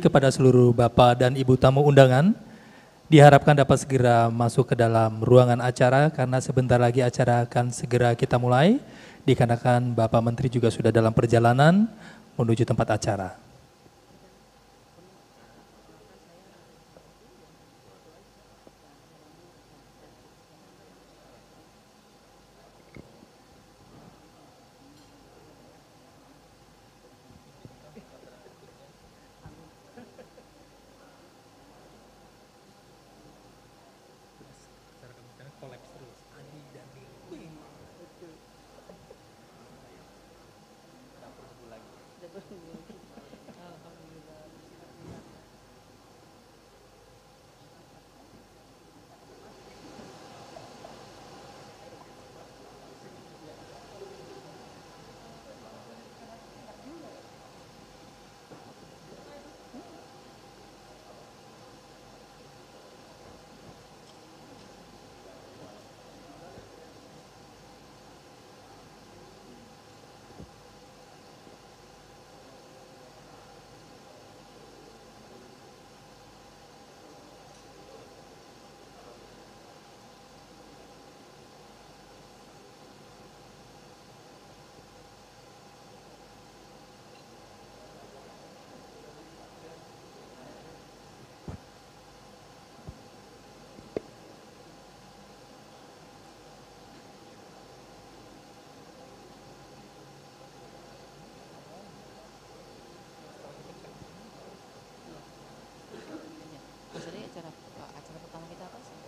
kepada seluruh Bapak dan Ibu tamu undangan, diharapkan dapat segera masuk ke dalam ruangan acara karena sebentar lagi acara akan segera kita mulai, dikarenakan Bapak Menteri juga sudah dalam perjalanan menuju tempat acara. Acara pertama kita apa sih?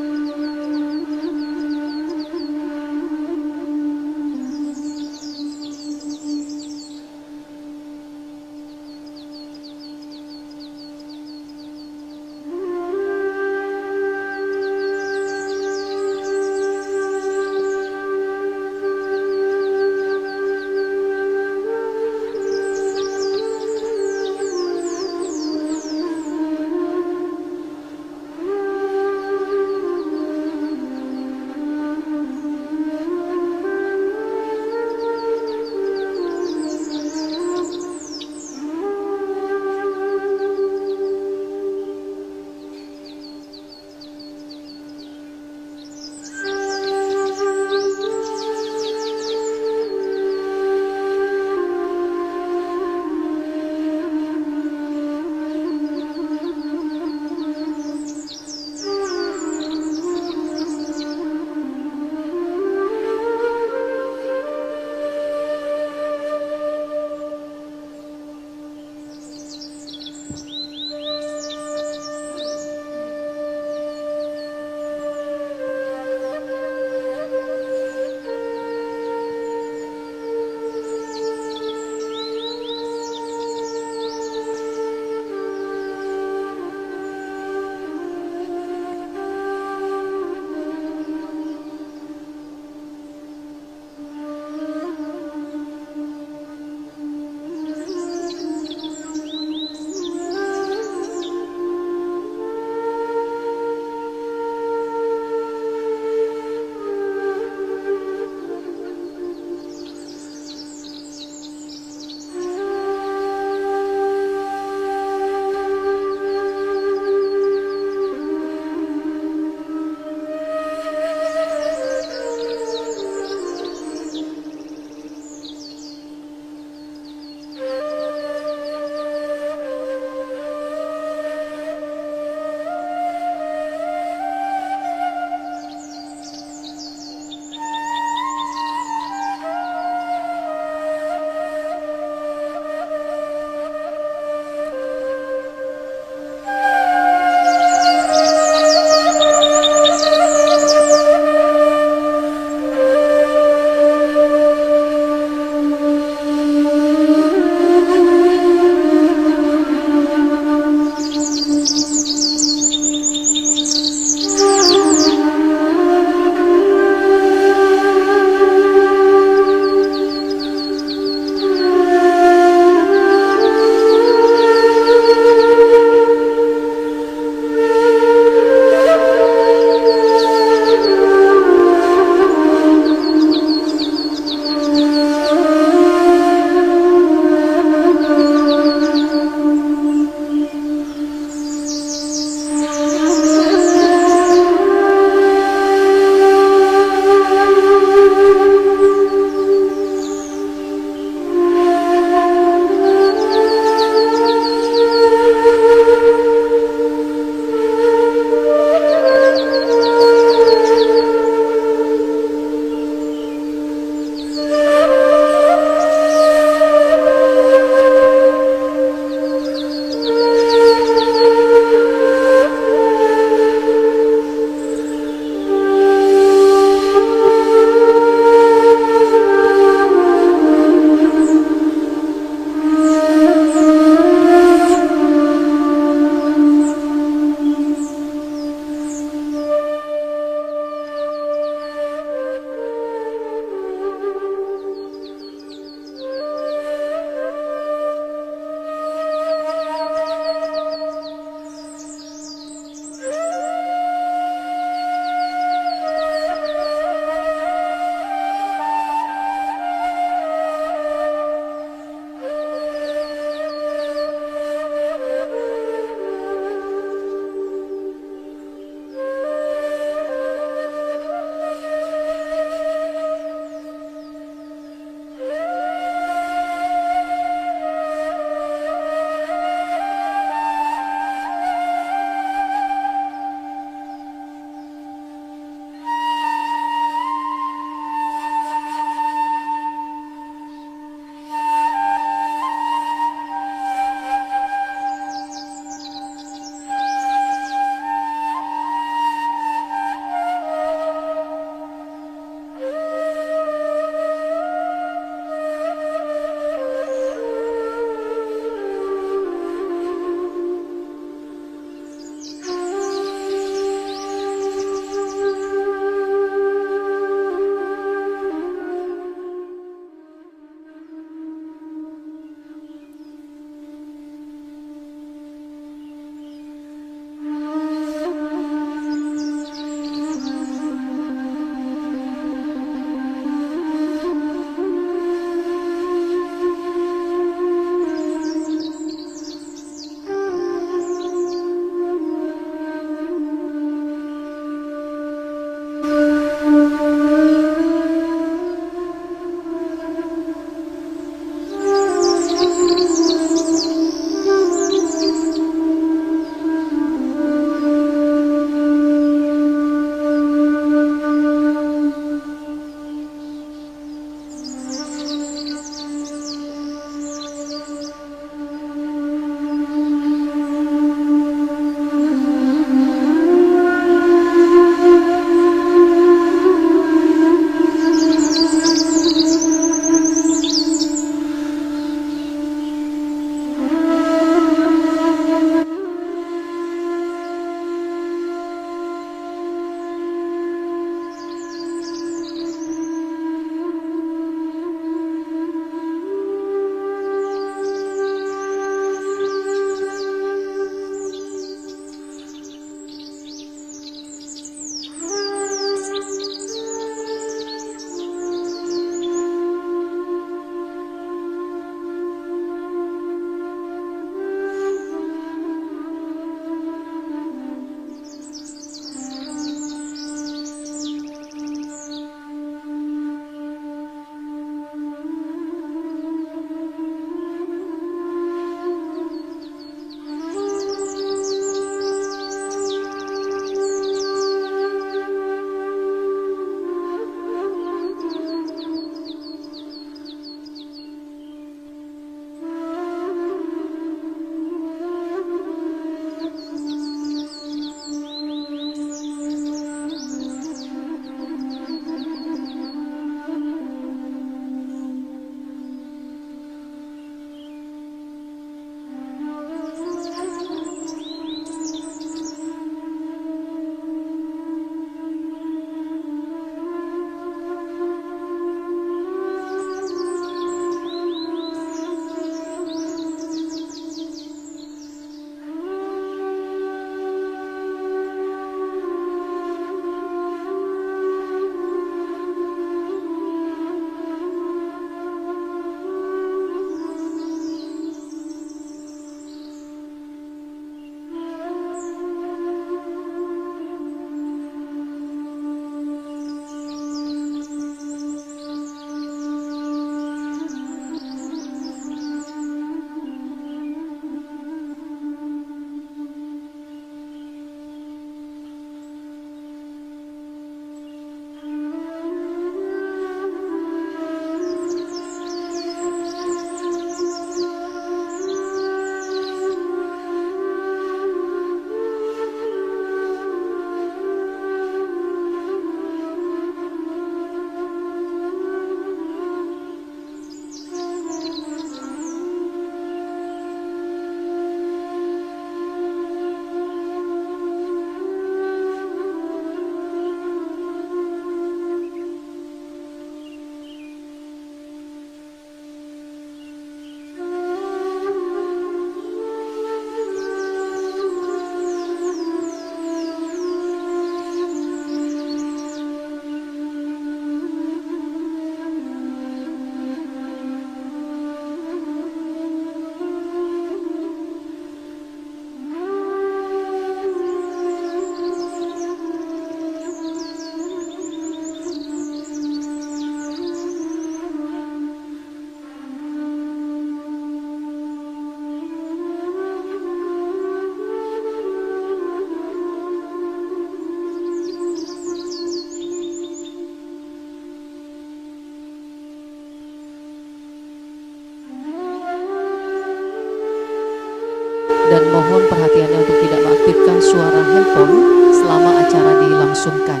handphone selama acara dilangsungkan.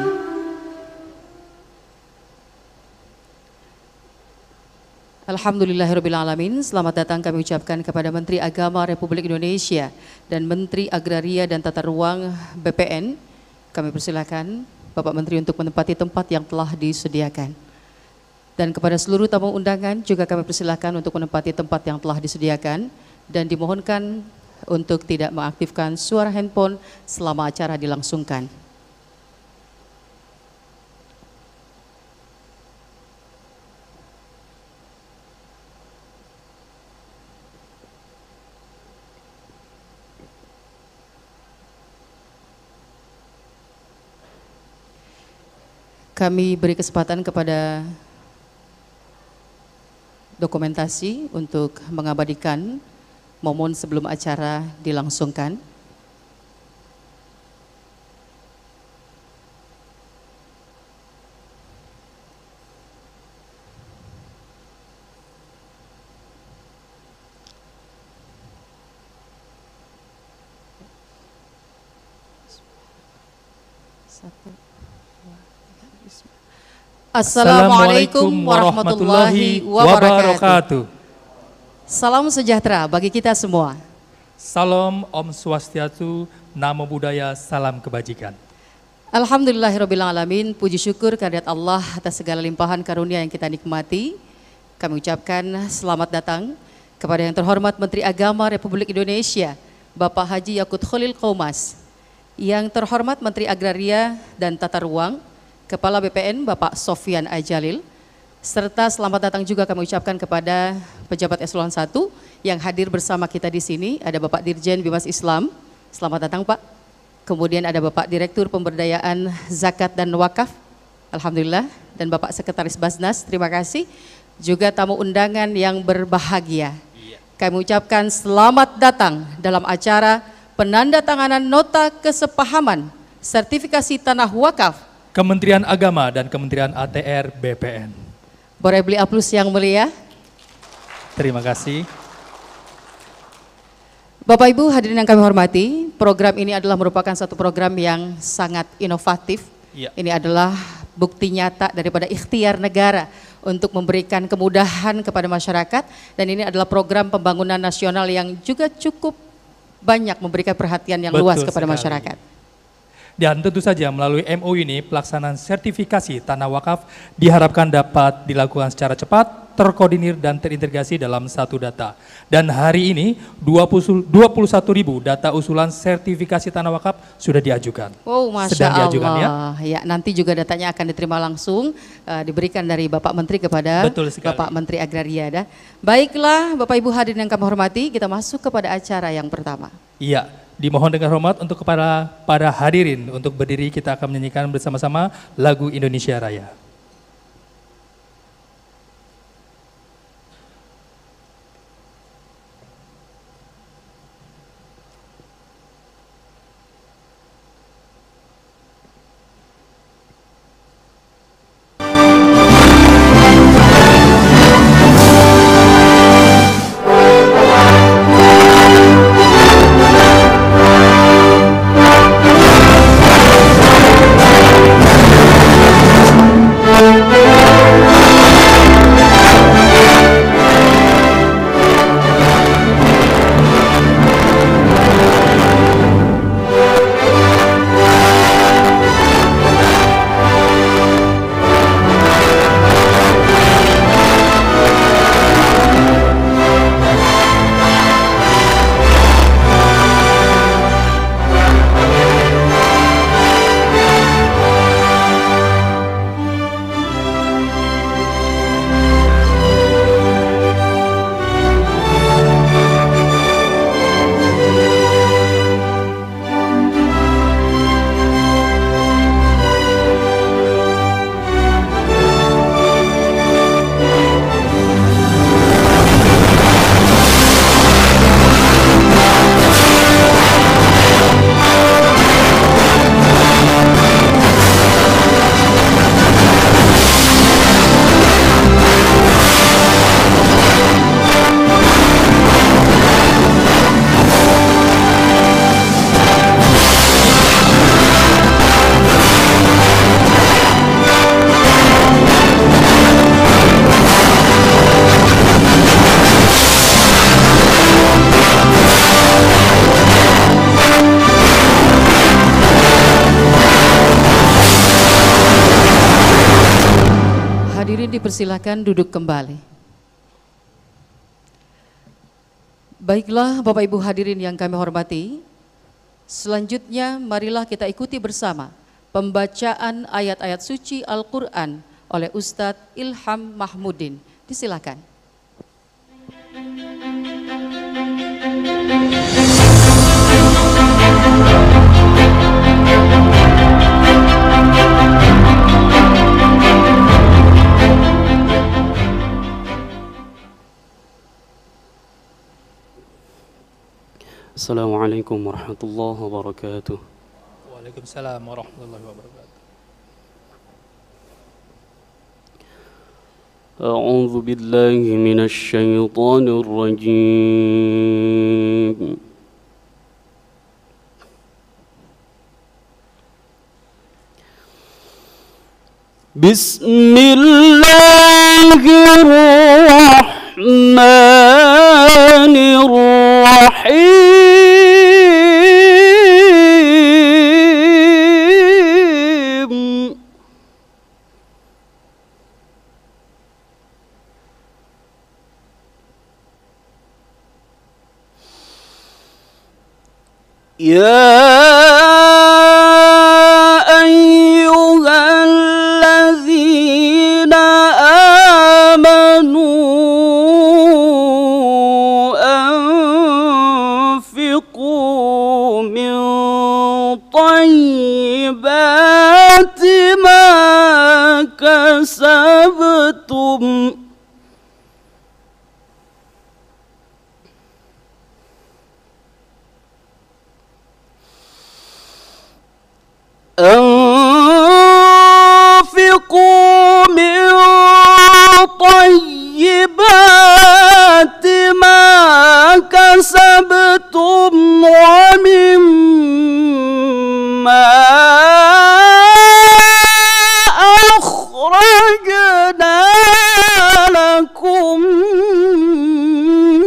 Alhamdulillahirrabbilalamin. Selamat datang kami ucapkan kepada Menteri Agama Republik Indonesia dan Menteri Agraria dan Tata Ruang BPN. Kami persilakan Bapak Menteri untuk menempati tempat yang telah disediakan. Dan kepada seluruh tamu undangan juga kami persilakan untuk menempati tempat yang telah disediakan dan dimohonkan untuk tidak mengaktifkan suara handphone selama acara dilangsungkan. Kami beri kesempatan kepada dokumentasi untuk mengabadikan momen sebelum acara dilangsungkan. Assalamualaikum warahmatullahi wabarakatuh. Salam sejahtera bagi kita semua. Salam Om Swastiastu, Namo Buddhaya, salam kebajikan. Alhamdulillahirrabbilalamin, puji syukur kehadirat Allah atas segala limpahan karunia yang kita nikmati. Kami ucapkan selamat datang kepada yang terhormat Menteri Agama Republik Indonesia, Bapak Haji Yakut Khalil Qomas, yang terhormat Menteri Agraria dan Tata Ruang, Kepala BPN Bapak Sofyan Ajalil, serta selamat datang juga kami ucapkan kepada pejabat eselon 1 yang hadir bersama kita di sini. Ada Bapak Dirjen Bimas Islam, selamat datang Pak. Kemudian ada Bapak Direktur Pemberdayaan Zakat dan Wakaf, alhamdulillah, dan Bapak Sekretaris Basnas, terima kasih. Juga tamu undangan yang berbahagia. Kami ucapkan selamat datang dalam acara penandatanganan nota kesepahaman sertifikasi tanah wakaf Kementerian Agama dan Kementerian ATR BPN. Boleh beli aplaus yang mulia. Terima kasih. Bapak Ibu hadirin yang kami hormati, program ini adalah merupakan satu program yang sangat inovatif. Ya. Ini adalah bukti nyata daripada ikhtiar negara untuk memberikan kemudahan kepada masyarakat, dan ini adalah program pembangunan nasional yang juga cukup banyak memberikan perhatian yang luas kepada masyarakat. Dan tentu saja melalui MOU ini pelaksanaan sertifikasi tanah wakaf diharapkan dapat dilakukan secara cepat, terkoordinir dan terintegrasi dalam satu data. Dan hari ini 21.000 data usulan sertifikasi tanah wakaf sudah diajukan. Oh, Masya Sedang Allah. diajukan ya. Ya, nanti juga datanya akan diterima langsung, diberikan dari Bapak Menteri kepada Bapak Menteri Agraria. Dah. Baiklah Bapak Ibu hadirin yang kami hormati, kita masuk kepada acara yang pertama. Iya, dimohon dengan hormat untuk kepada para hadirin untuk berdiri, kita akan menyanyikan bersama-sama lagu Indonesia Raya. dipersilahkan duduk kembali. Baiklah Bapak Ibu hadirin yang kami hormati, selanjutnya marilah kita ikuti bersama pembacaan ayat-ayat suci Al-Quran oleh Ustadz Ilham Mahmudin. Disilakan. Assalamualaikum warahmatullahi wabarakatuh. Waalaikumsalam warahmatullahi wabarakatuh. A'udzu billahi minasy syaithanir rajim. Bismillahirrahmanirrahim. Ya ayyuhalladzina amanu anfiqu min thayyibati ma kasabtum أنفقوا من طيبات ما كسبتم ومما أخرجنا لكم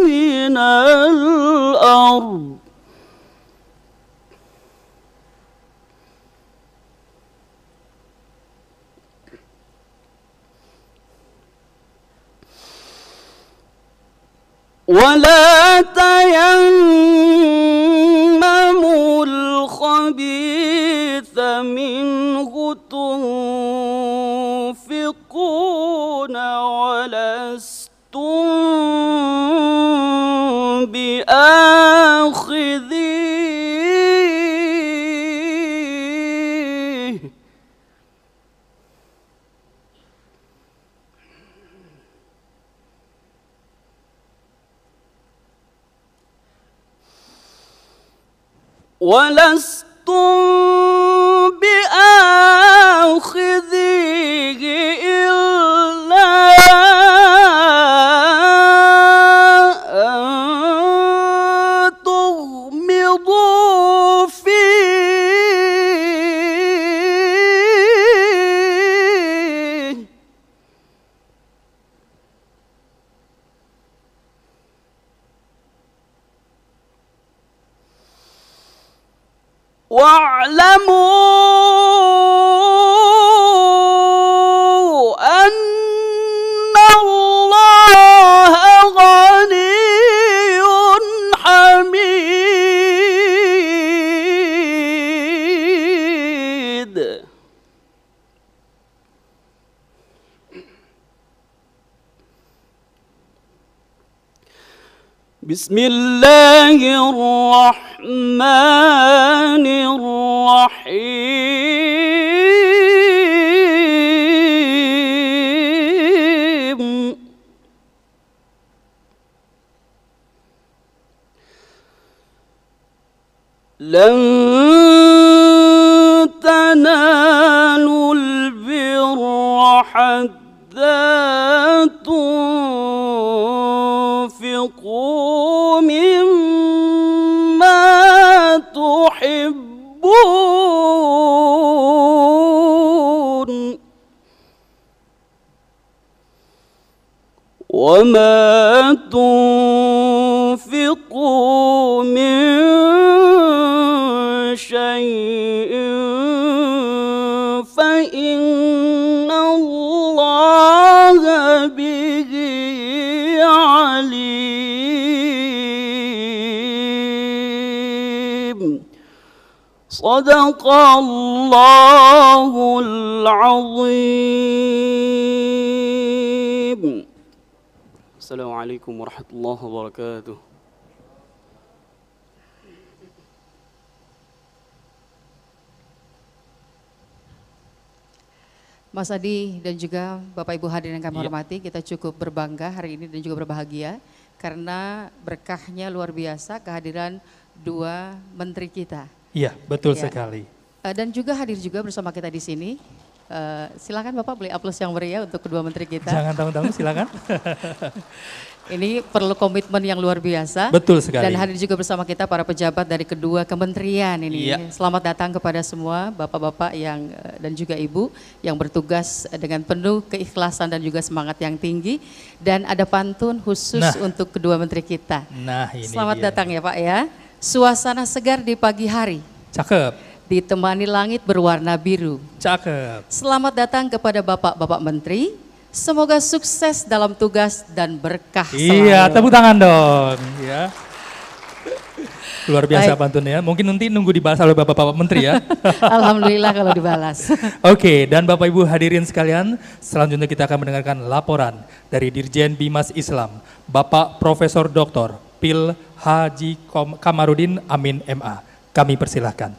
من الأرض ولا تيمموا الخبيث منه تنفقون ولستم بآخذيه إلا أن تغمضوا فيه واعلموا أن الله غني حميد. بسم الله الرحمن الرحيم. لن تنالوا البر حتى تنفقوا مما تحبون وما تنفقوا من شيء فإن الله Sadaqallahul azim. Assalamualaikum warahmatullahi wabarakatuh. Mas Adi dan juga Bapak Ibu hadirin yang kami hormati, kita cukup berbangga hari ini dan juga berbahagia karena berkahnya luar biasa kehadiran dua menteri kita. Iya, betul sekali. Dan juga hadir juga bersama kita di sini. Silakan Bapak beli aplaus yang meriah untuk kedua menteri kita. Jangan tanggung-tanggung, silakan. Ini perlu komitmen yang luar biasa. Betul sekali. Dan hadir juga bersama kita para pejabat dari kedua kementerian ini. Iya. Selamat datang kepada semua bapak-bapak yang dan juga ibu yang bertugas dengan penuh keikhlasan dan juga semangat yang tinggi. Dan ada pantun khusus untuk kedua menteri kita. Nah, ini Selamat dia. datang ya Pak ya. Suasana segar di pagi hari. Cakep. Ditemani langit berwarna biru. Cakep. Selamat datang kepada bapak-bapak menteri. Semoga sukses dalam tugas dan berkah selalu. Iya, tepuk tangan dong. Ya. Luar biasa Baik. pantunnya. Mungkin nanti nunggu dibalas oleh Bapak-Bapak Menteri ya. Alhamdulillah kalau dibalas. Oke, dan Bapak Ibu hadirin sekalian, selanjutnya kita akan mendengarkan laporan dari Dirjen Bimas Islam, Bapak Profesor Dr. Pil Haji Kamarudin Amin MA. Kami persilahkan.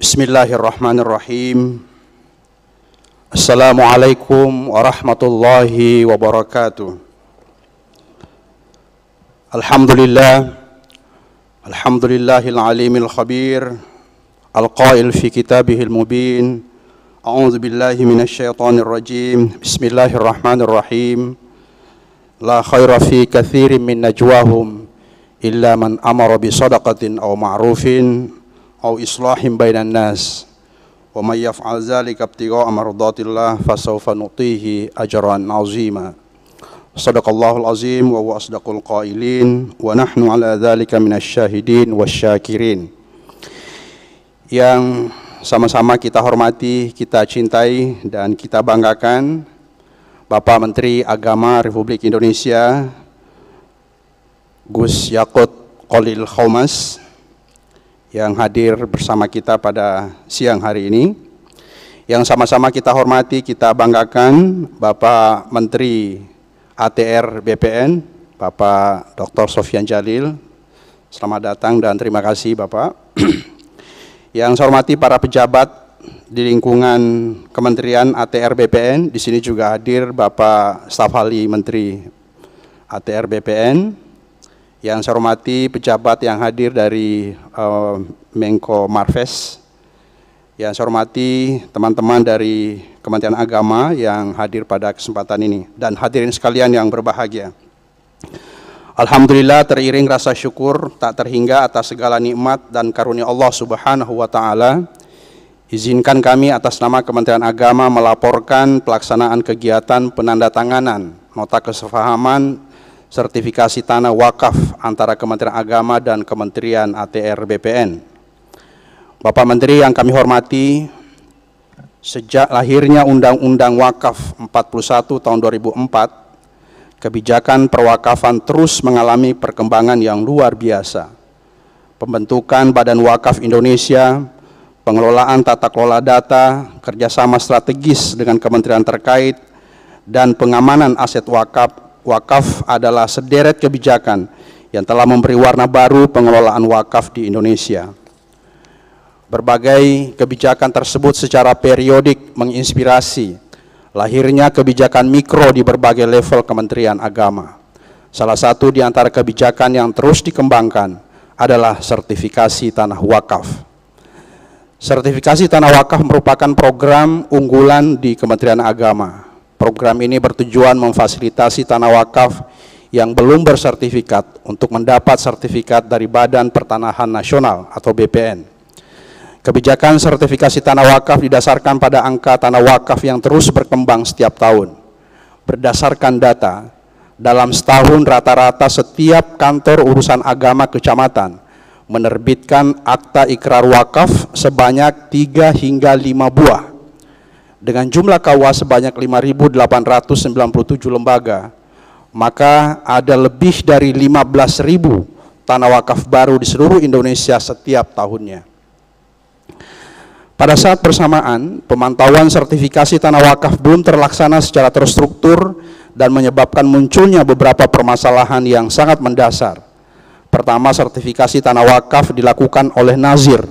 Bismillahirrahmanirrahim. Assalamualaikum warahmatullahi wabarakatuh. Alhamdulillahil alimil khabir, al-qail fi kitabihil mubin. A'udzu billahi minasyaitonir rajim. Bismillahirrahmanirrahim. La khaira fi katsirin min najwahum illa man amara bi shadaqatin aw ma'rufin aw islahin bainan nas wa may yaf'al dzalika ibtigha'a mardatillah fasawfa nutihi ajran 'azima. Shadaqallahul azim wa huwa asdaqul qailin wa nahnu 'ala dzalika minasyahidin wasyakirin. Yang sama-sama kita hormati, kita cintai dan kita banggakan Bapak Menteri Agama Republik Indonesia Gus Yakut Khalil Qaumas yang hadir bersama kita pada siang hari ini. Yang sama-sama kita hormati, kita banggakan Bapak Menteri ATR BPN, Bapak Dr. Sofyan Jalil. Selamat datang dan terima kasih Bapak. Yang saya hormati para pejabat di lingkungan Kementerian ATR BPN, di sini juga hadir Bapak Staf Ahli Menteri ATR BPN. Yang saya hormati pejabat yang hadir dari Menko Marves. Yang saya hormati teman-teman dari Kementerian Agama yang hadir pada kesempatan ini. Dan hadirin sekalian yang berbahagia. Alhamdulillah teriring rasa syukur tak terhingga atas segala nikmat dan karunia Allah Subhanahu wa Ta'ala. Izinkan kami atas nama Kementerian Agama melaporkan pelaksanaan kegiatan penandatanganan nota kesepahaman sertifikasi tanah wakaf antara Kementerian Agama dan Kementerian ATR BPN. Bapak Menteri yang kami hormati, sejak lahirnya Undang-Undang Wakaf 41 tahun 2004, kebijakan perwakafan terus mengalami perkembangan yang luar biasa. Pembentukan Badan Wakaf Indonesia, pengelolaan tata kelola data, kerjasama strategis dengan kementerian terkait, dan pengamanan aset wakaf adalah sederet kebijakan yang telah memberi warna baru pengelolaan wakaf di Indonesia. Berbagai kebijakan tersebut secara periodik menginspirasi lahirnya kebijakan mikro di berbagai level Kementerian Agama. Salah satu di antara kebijakan yang terus dikembangkan adalah sertifikasi tanah wakaf. Sertifikasi tanah wakaf merupakan program unggulan di Kementerian Agama. Program ini bertujuan memfasilitasi tanah wakaf yang belum bersertifikat untuk mendapat sertifikat dari Badan Pertanahan Nasional atau BPN. Kebijakan sertifikasi tanah wakaf didasarkan pada angka tanah wakaf yang terus berkembang setiap tahun. berdasarkan data, dalam setahun rata-rata setiap kantor urusan agama kecamatan menerbitkan akta ikrar wakaf sebanyak 3 hingga 5 buah. Dengan jumlah KUA sebanyak 5.897 lembaga, maka ada lebih dari 15.000 tanah wakaf baru di seluruh Indonesia setiap tahunnya. Pada saat bersamaan, pemantauan sertifikasi tanah wakaf belum terlaksana secara terstruktur dan menyebabkan munculnya beberapa permasalahan yang sangat mendasar. Pertama, sertifikasi tanah wakaf dilakukan oleh Nazir,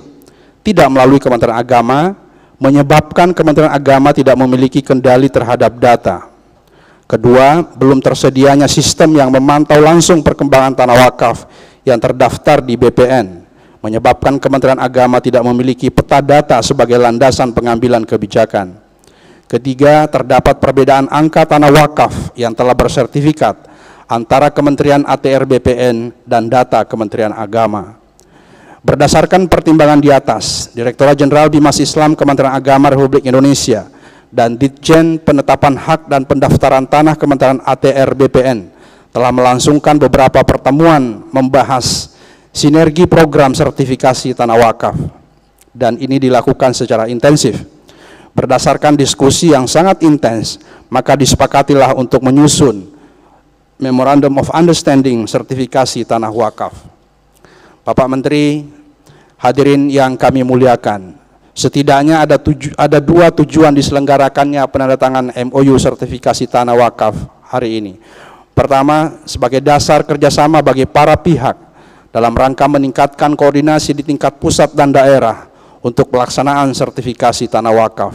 tidak melalui Kementerian Agama, menyebabkan Kementerian Agama tidak memiliki kendali terhadap data. Kedua, belum tersedianya sistem yang memantau langsung perkembangan tanah wakaf yang terdaftar di BPN, menyebabkan Kementerian Agama tidak memiliki peta data sebagai landasan pengambilan kebijakan. Ketiga, terdapat perbedaan angka tanah wakaf yang telah bersertifikat antara Kementerian ATR BPN dan data Kementerian Agama. Berdasarkan pertimbangan di atas, Direktorat Jenderal Bimas Islam Kementerian Agama Republik Indonesia dan Ditjen Penetapan Hak dan Pendaftaran Tanah Kementerian ATR BPN telah melangsungkan beberapa pertemuan membahas sinergi program sertifikasi tanah wakaf, dan ini dilakukan secara intensif. Berdasarkan diskusi yang sangat intens, maka disepakatilah untuk menyusun Memorandum of Understanding sertifikasi tanah wakaf. Bapak Menteri, hadirin yang kami muliakan, setidaknya ada dua tujuan diselenggarakannya penandatangan MOU sertifikasi tanah wakaf hari ini. Pertama, sebagai dasar kerjasama bagi para pihak dalam rangka meningkatkan koordinasi di tingkat pusat dan daerah untuk pelaksanaan sertifikasi tanah wakaf.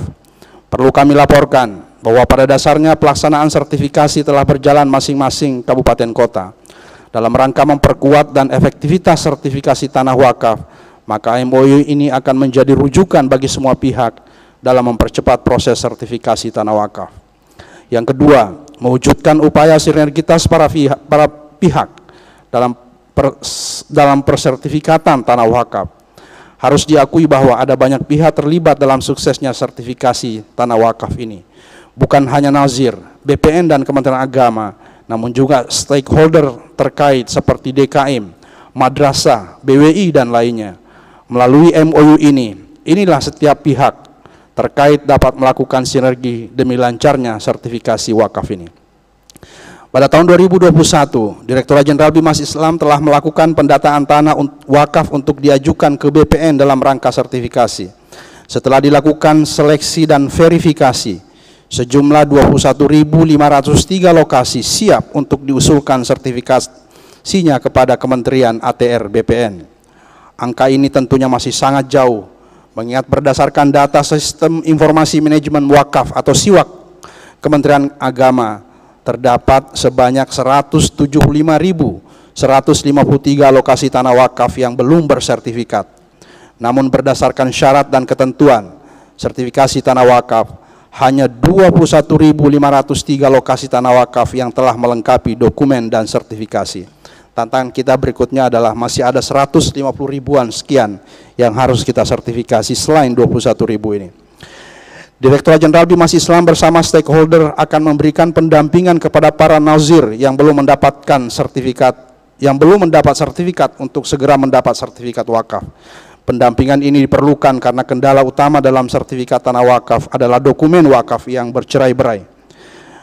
Perlu kami laporkan bahwa pada dasarnya pelaksanaan sertifikasi telah berjalan masing-masing kabupaten kota. Dalam rangka memperkuat dan efektivitas sertifikasi tanah wakaf, maka MOU ini akan menjadi rujukan bagi semua pihak dalam mempercepat proses sertifikasi tanah wakaf. Yang kedua, mewujudkan upaya sinergitas para pihak dalam persertifikatan tanah wakaf. Harus diakui bahwa ada banyak pihak terlibat dalam suksesnya sertifikasi tanah wakaf ini. Bukan hanya Nazir, BPN dan Kementerian Agama, namun juga stakeholder terkait seperti DKM, madrasah, BWI dan lainnya. Melalui MOU inilah setiap pihak terkait dapat melakukan sinergi demi lancarnya sertifikasi wakaf ini. Pada tahun 2021, Direktorat Jenderal Bimas Islam telah melakukan pendataan tanah wakaf untuk diajukan ke BPN dalam rangka sertifikasi. Setelah dilakukan seleksi dan verifikasi, sejumlah 21.503 lokasi siap untuk diusulkan sertifikasinya kepada Kementerian ATR BPN. Angka ini tentunya masih sangat jauh, mengingat berdasarkan data Sistem Informasi Manajemen Wakaf atau SIWAK Kementerian Agama, terdapat sebanyak 175.153 lokasi tanah wakaf yang belum bersertifikat. Namun berdasarkan syarat dan ketentuan sertifikasi tanah wakaf, hanya 21.503 lokasi tanah wakaf yang telah melengkapi dokumen dan sertifikasi. Tantangan kita berikutnya adalah masih ada 150 ribuan sekian yang harus kita sertifikasi selain 21.000 ini. Direktorat Jenderal Bimas Islam bersama stakeholder akan memberikan pendampingan kepada para nazir yang belum mendapat sertifikat untuk segera mendapat sertifikat wakaf. Pendampingan ini diperlukan karena kendala utama dalam sertifikat tanah wakaf adalah dokumen wakaf yang bercerai-berai.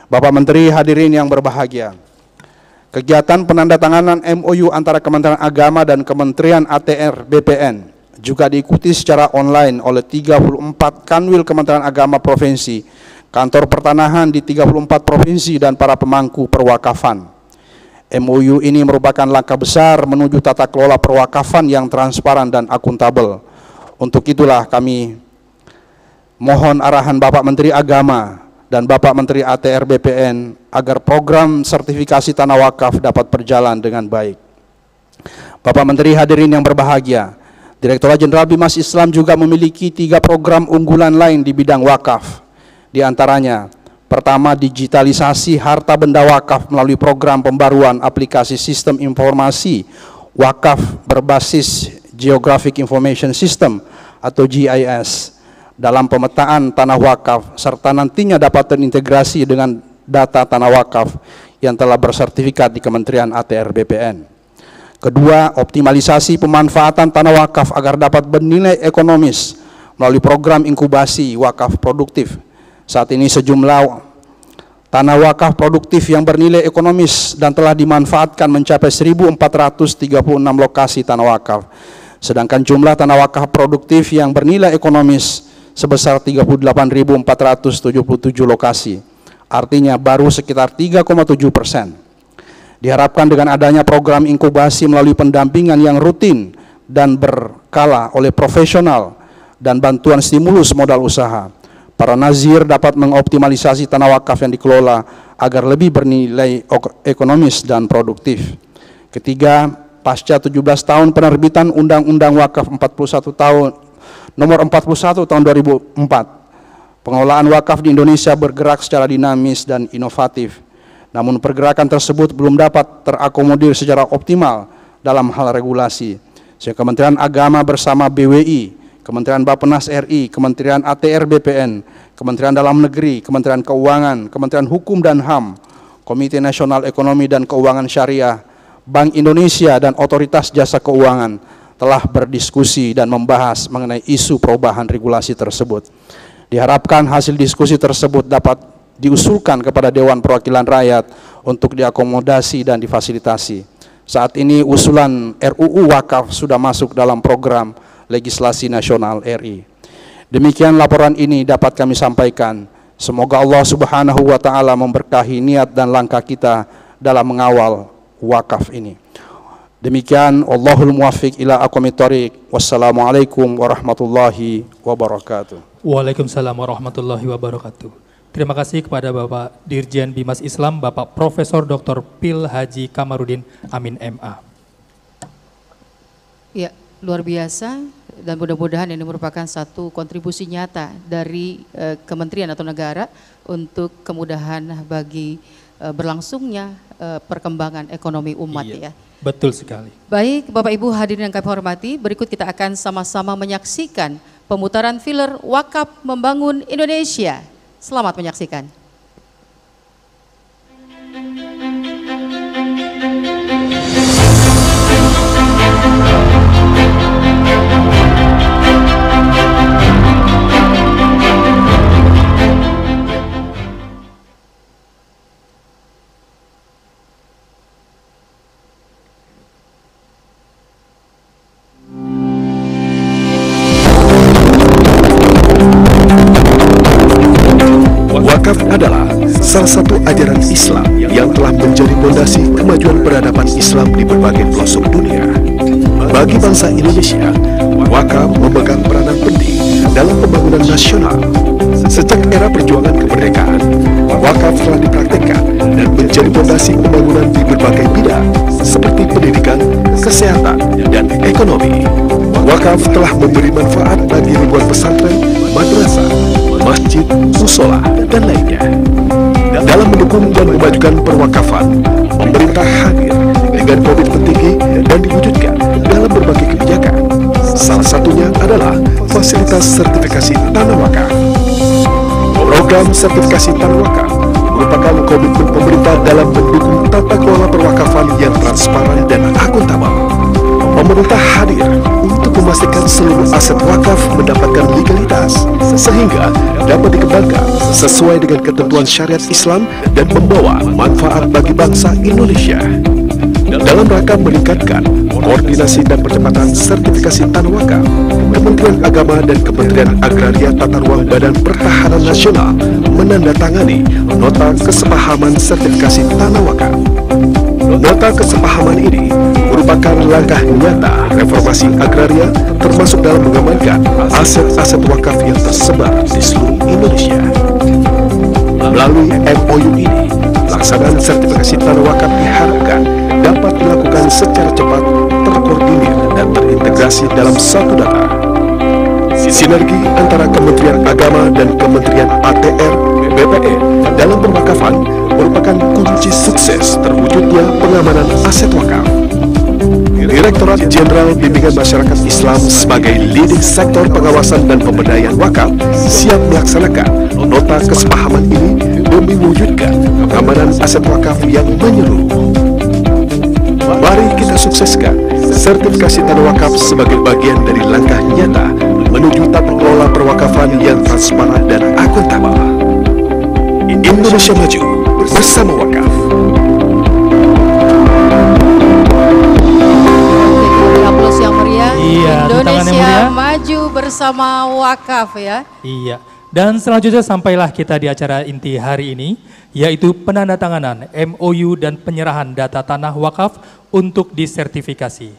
Bapak Menteri, hadirin yang berbahagia, kegiatan penandatanganan MOU antara Kementerian Agama dan Kementerian ATR BPN juga diikuti secara online oleh 34 Kanwil Kementerian Agama Provinsi, kantor pertanahan di 34 provinsi dan para pemangku perwakafan. MOU ini merupakan langkah besar menuju tata kelola perwakafan yang transparan dan akuntabel. Untuk itulah kami mohon arahan Bapak Menteri Agama dan Bapak Menteri ATR BPN agar program sertifikasi tanah wakaf dapat berjalan dengan baik. Bapak Menteri, hadirin yang berbahagia, Direktorat Jenderal Bimas Islam juga memiliki 3 program unggulan lain di bidang wakaf. Di antaranya, pertama, digitalisasi harta benda wakaf melalui program pembaruan aplikasi Sistem Informasi Wakaf berbasis Geographic Information System atau GIS dalam pemetaan tanah wakaf, serta nantinya dapat terintegrasi dengan data tanah wakaf yang telah bersertifikat di Kementerian ATR BPN. Kedua, optimalisasi pemanfaatan tanah wakaf agar dapat bernilai ekonomis melalui program inkubasi wakaf produktif. Saat ini sejumlah tanah wakaf produktif yang bernilai ekonomis dan telah dimanfaatkan mencapai 1.436 lokasi tanah wakaf. Sedangkan jumlah tanah wakaf produktif yang bernilai ekonomis sebesar 38.477 lokasi. Artinya baru sekitar 3,7%. Diharapkan dengan adanya program inkubasi melalui pendampingan yang rutin dan berkala oleh profesional dan bantuan stimulus modal usaha, para nazir dapat mengoptimalisasi tanah wakaf yang dikelola agar lebih bernilai ekonomis dan produktif. Ketiga, pasca 17 tahun penerbitan Undang-Undang Wakaf 41 tahun nomor 41 tahun 2004, pengelolaan wakaf di Indonesia bergerak secara dinamis dan inovatif. Namun pergerakan tersebut belum dapat terakomodir secara optimal dalam hal regulasi. Sehingga Kementerian Agama bersama BWI, Kementerian Bappenas RI, Kementerian ATR BPN, Kementerian Dalam Negeri, Kementerian Keuangan, Kementerian Hukum dan HAM, Komite Nasional Ekonomi dan Keuangan Syariah, Bank Indonesia dan Otoritas Jasa Keuangan telah berdiskusi dan membahas mengenai isu perubahan regulasi tersebut. Diharapkan hasil diskusi tersebut dapat diusulkan kepada Dewan Perwakilan Rakyat untuk diakomodasi dan difasilitasi. Saat ini usulan RUU Wakaf sudah masuk dalam program legislasi nasional RI. Demikian laporan ini dapat kami sampaikan. Semoga Allah Subhanahu wa Ta'ala memberkahi niat dan langkah kita dalam mengawal wakaf ini. Demikian, Allahul muwaffiq ila aqwamit thoriq. Wassalamualaikum warahmatullahi wabarakatuh. Waalaikumsalam warahmatullahi wabarakatuh. Terima kasih kepada Bapak Dirjen Bimas Islam, Bapak Profesor Dr. Pil Haji Kamarudin Amin MA. Ya, luar biasa, dan mudah-mudahan ini merupakan satu kontribusi nyata dari kementerian atau negara untuk kemudahan bagi berlangsungnya perkembangan ekonomi umat. Iya, ya. Betul sekali. Baik, Bapak Ibu hadirin yang kami hormati, berikut kita akan sama-sama menyaksikan pemutaran filler Wakaf Membangun Indonesia. Selamat menyaksikan. Wakaf adalah salah satu ajaran Islam yang telah menjadi fondasi kemajuan peradaban Islam di berbagai pelosok dunia. Bagi bangsa Indonesia, wakaf memegang peranan penting dalam pembangunan nasional. Sejak era perjuangan kemerdekaan, wakaf telah dipraktikkan dan menjadi fondasi pembangunan di berbagai bidang seperti pendidikan, kesehatan, dan ekonomi. Wakaf telah memberi manfaat bagi ribuan pesantren, madrasah, masjid, musola, dan lainnya. Dalam mendukung dan memajukan perwakafan, pemerintah hadir dengan komitmen tinggi dan diwujudkan dalam berbagai kebijakan. Salah satunya adalah fasilitas sertifikasi tanah wakaf. Program sertifikasi tanah wakaf merupakan komitmen pemerintah dalam mendukung tata kelola perwakafan yang transparan dan akuntabel. Pemerintah hadir untuk memastikan seluruh aset wakaf mendapatkan legalitas sehingga dapat dikembangkan sesuai dengan ketentuan syariat Islam dan membawa manfaat bagi bangsa Indonesia. Dalam rangka meningkatkan koordinasi dan percepatan sertifikasi tanah wakaf, Kementerian Agama dan Kementerian Agraria Tata Ruang Badan Pertahanan Nasional menandatangani nota kesepahaman sertifikasi tanah wakaf. Nota kesepahaman ini merupakan langkah nyata reformasi agraria termasuk dalam mengamankan aset-aset wakaf yang tersebar di seluruh Indonesia. Melalui MOU ini, pelaksanaan sertifikasi tanah wakaf diharapkan dapat dilakukan secara cepat, terkoordinir, dan terintegrasi dalam satu data. Sinergi antara Kementerian Agama dan Kementerian ATR BPN dalam perwakafan merupakan kunci sukses terwujudnya pengamanan aset wakaf. Direktorat Jenderal Bimbingan Masyarakat Islam sebagai leading sektor pengawasan dan pemberdayaan wakaf siap melaksanakan nota kesepahaman ini demi mewujudkan pengamanan aset wakaf yang menyeluruh. Mari kita sukseskan sertifikasi tanah wakaf sebagai bagian dari langkah nyata menuju tata kelola perwakafan yang transparan dan akuntabel. Indonesia maju bersama wakaf. Aplaus yang meriah. Iya, tepuk tangan yang Indonesia meriah. maju bersama wakaf ya. Iya. Dan selanjutnya sampailah kita di acara inti hari ini, yaitu penandatanganan MOU dan penyerahan data tanah wakaf untuk disertifikasi.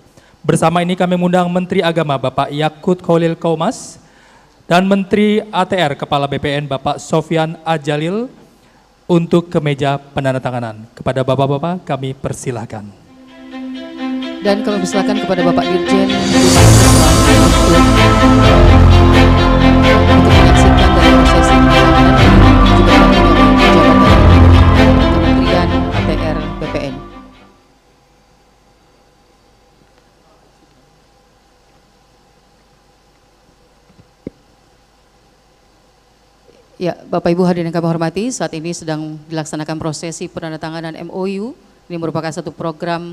Bersama ini kami mengundang Menteri Agama Bapak Yakut Khalil Qaumas dan Menteri ATR Kepala BPN Bapak Sofyan Ajalil untuk ke meja penandatanganan. Kepada bapak-bapak kami persilahkan. Dan kami persilakan kepada Bapak Dirjen untuk menyaksikan dari prosesi penandatanganan juga Kementerian ATR BPN. Ya, Bapak Ibu hadirin yang kami hormati, saat ini sedang dilaksanakan prosesi penandatanganan MOU. Ini merupakan satu program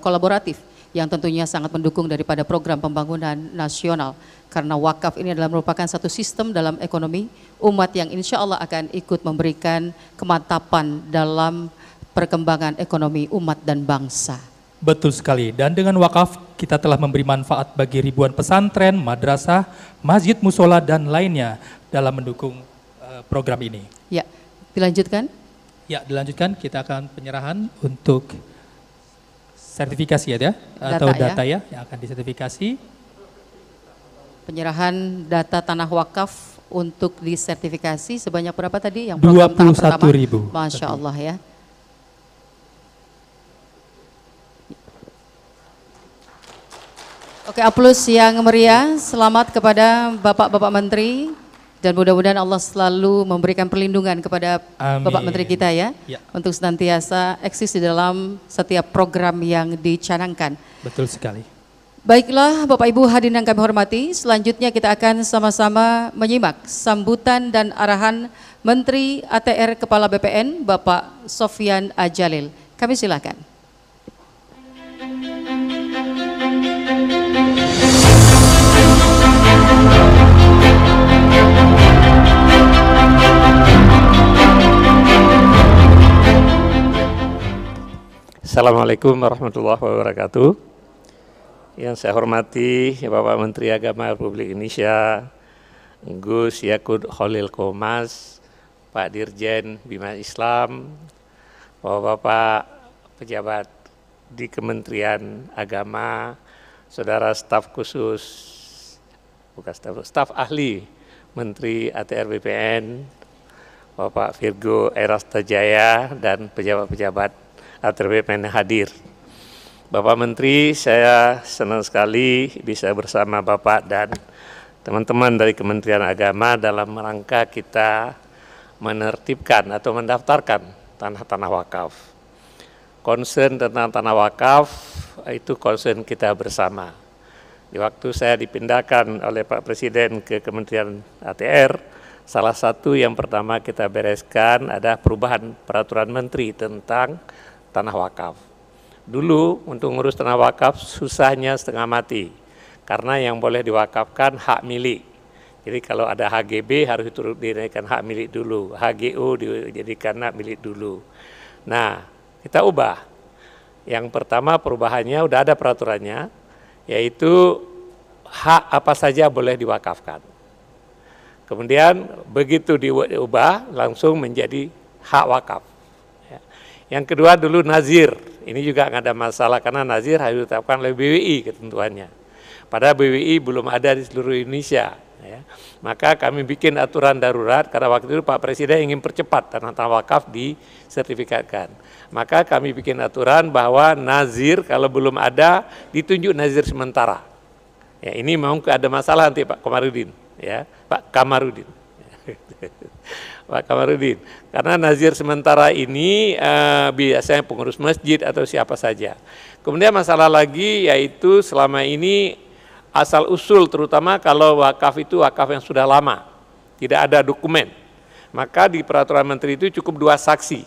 kolaboratif yang tentunya sangat mendukung daripada program pembangunan nasional. Karena wakaf ini adalah merupakan satu sistem dalam ekonomi umat yang insya Allah akan ikut memberikan kemantapan dalam perkembangan ekonomi umat dan bangsa. Betul sekali, dan dengan wakaf kita telah memberi manfaat bagi ribuan pesantren, madrasah, masjid, musola, dan lainnya dalam mendukung program ini. Ya, dilanjutkan. Ya, dilanjutkan, kita akan penyerahan untuk sertifikasi ya, atau data ya yang akan disertifikasi. Penyerahan data tanah wakaf untuk disertifikasi sebanyak berapa tadi? Yang program tahap pertama? 21.000. Masya Allah ya. Oke, aplaus yang meriah. Selamat kepada Bapak-Bapak Menteri. Dan mudah-mudahan Allah selalu memberikan perlindungan kepada Amin. Bapak Menteri kita ya. Ya. Untuk senantiasa eksis di dalam setiap program yang dicanangkan. Betul sekali. Baiklah Bapak Ibu hadirin yang kami hormati, selanjutnya kita akan sama-sama menyimak sambutan dan arahan Menteri ATR Kepala BPN Bapak Sofyan Ajalil. Kami silakan. Assalamualaikum warahmatullahi wabarakatuh. Yang saya hormati Bapak Menteri Agama Republik Indonesia, Gus Yakut Khalil Qaumas, Pak Dirjen Bima Islam, Bapak-bapak pejabat di Kementerian Agama, saudara staf khusus, bukan staf ahli Menteri ATR BPN, Bapak Virgo Erastajaya dan pejabat-pejabat ATR BPN hadir. Bapak Menteri, saya senang sekali bisa bersama Bapak dan teman-teman dari Kementerian Agama dalam rangka kita menertibkan atau mendaftarkan tanah-tanah wakaf. Concern tentang tanah wakaf itu concern kita bersama. Di waktu saya dipindahkan oleh Pak Presiden ke Kementerian ATR, salah satu yang pertama kita bereskan ada perubahan peraturan menteri tentang tanah wakaf. Dulu untuk ngurus tanah wakaf susahnya setengah mati, karena yang boleh diwakafkan hak milik. Jadi kalau ada HGB harus dinaikkan hak milik dulu, HGO dijadikan hak milik dulu. Nah, kita ubah. Yang pertama perubahannya udah ada peraturannya, yaitu hak apa saja boleh diwakafkan. Kemudian begitu diubah langsung menjadi hak wakaf. Yang kedua dulu nazir, ini juga nggak ada masalah karena nazir harus ditetapkan oleh BWI ketentuannya. Padahal BWI belum ada di seluruh Indonesia. Ya. Maka kami bikin aturan darurat karena waktu itu Pak Presiden ingin percepat tanah wakaf disertifikatkan. Maka kami bikin aturan bahwa nazir kalau belum ada ditunjuk nazir sementara. Ya, ini memang ada masalah nanti Pak Kamarudin, ya Pak Kamarudin. Pak Kamarudin. Karena nazir sementara ini biasanya pengurus masjid atau siapa saja. Kemudian masalah lagi yaitu selama ini asal usul terutama kalau wakaf itu wakaf yang sudah lama, tidak ada dokumen. Maka di peraturan menteri itu cukup 2 saksi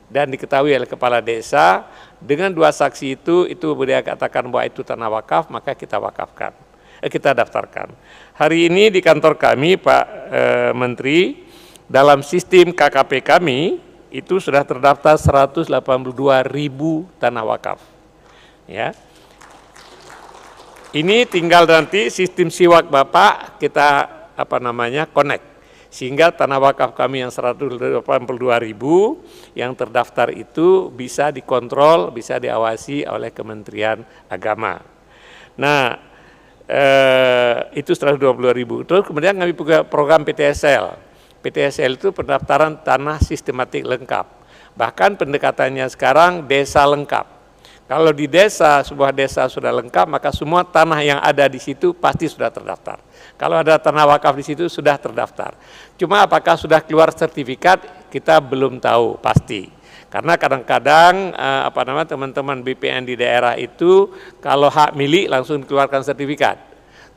dan diketahui oleh kepala desa. Dengan 2 saksi itu dia katakan bahwa itu tanah wakaf, maka kita wakafkan, kita daftarkan. Hari ini di kantor kami Pak Menteri, dalam sistem KKP kami itu sudah terdaftar 182.000 tanah wakaf. Ya. Ini tinggal nanti sistem siwak Bapak kita connect. Sehingga tanah wakaf kami yang 182.000 yang terdaftar itu bisa dikontrol, bisa diawasi oleh Kementerian Agama. Nah, itu 120.000. Terus kemudian kami punya program PTSL. PTSL itu pendaftaran tanah sistematik lengkap. Bahkan pendekatannya sekarang desa lengkap. Kalau di desa, sebuah desa sudah lengkap, maka semua tanah yang ada di situ pasti sudah terdaftar. Kalau ada tanah wakaf di situ sudah terdaftar. Cuma apakah sudah keluar sertifikat, kita belum tahu pasti. Karena kadang-kadang teman-teman BPN di daerah itu kalau hak milik langsung dikeluarkan sertifikat.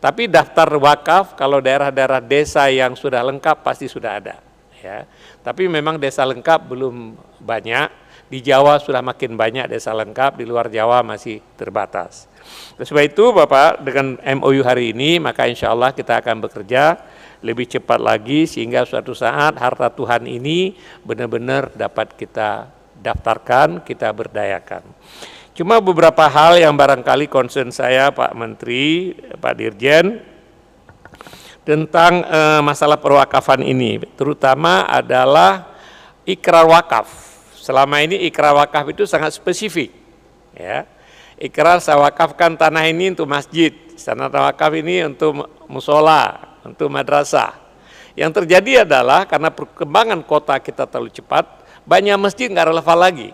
Tapi daftar wakaf kalau daerah-daerah desa yang sudah lengkap pasti sudah ada. Ya. Tapi memang desa lengkap belum banyak. Di Jawa sudah makin banyak desa lengkap, di luar Jawa masih terbatas. Sebab itu Bapak, dengan MOU hari ini, maka insya Allah kita akan bekerja lebih cepat lagi sehingga suatu saat harta Tuhan ini benar-benar dapat kita daftarkan, kita berdayakan. Cuma beberapa hal yang barangkali concern saya Pak Menteri, Pak Dirjen, tentang masalah perwakafan ini, terutama adalah ikrar wakaf. Selama ini ikrar wakaf itu sangat spesifik. Ya. Ikrar saya wakafkan tanah ini untuk masjid, tanah wakaf ini untuk musola, untuk madrasah. Yang terjadi adalah karena perkembangan kota kita terlalu cepat, banyak masjid nggak relevan lagi.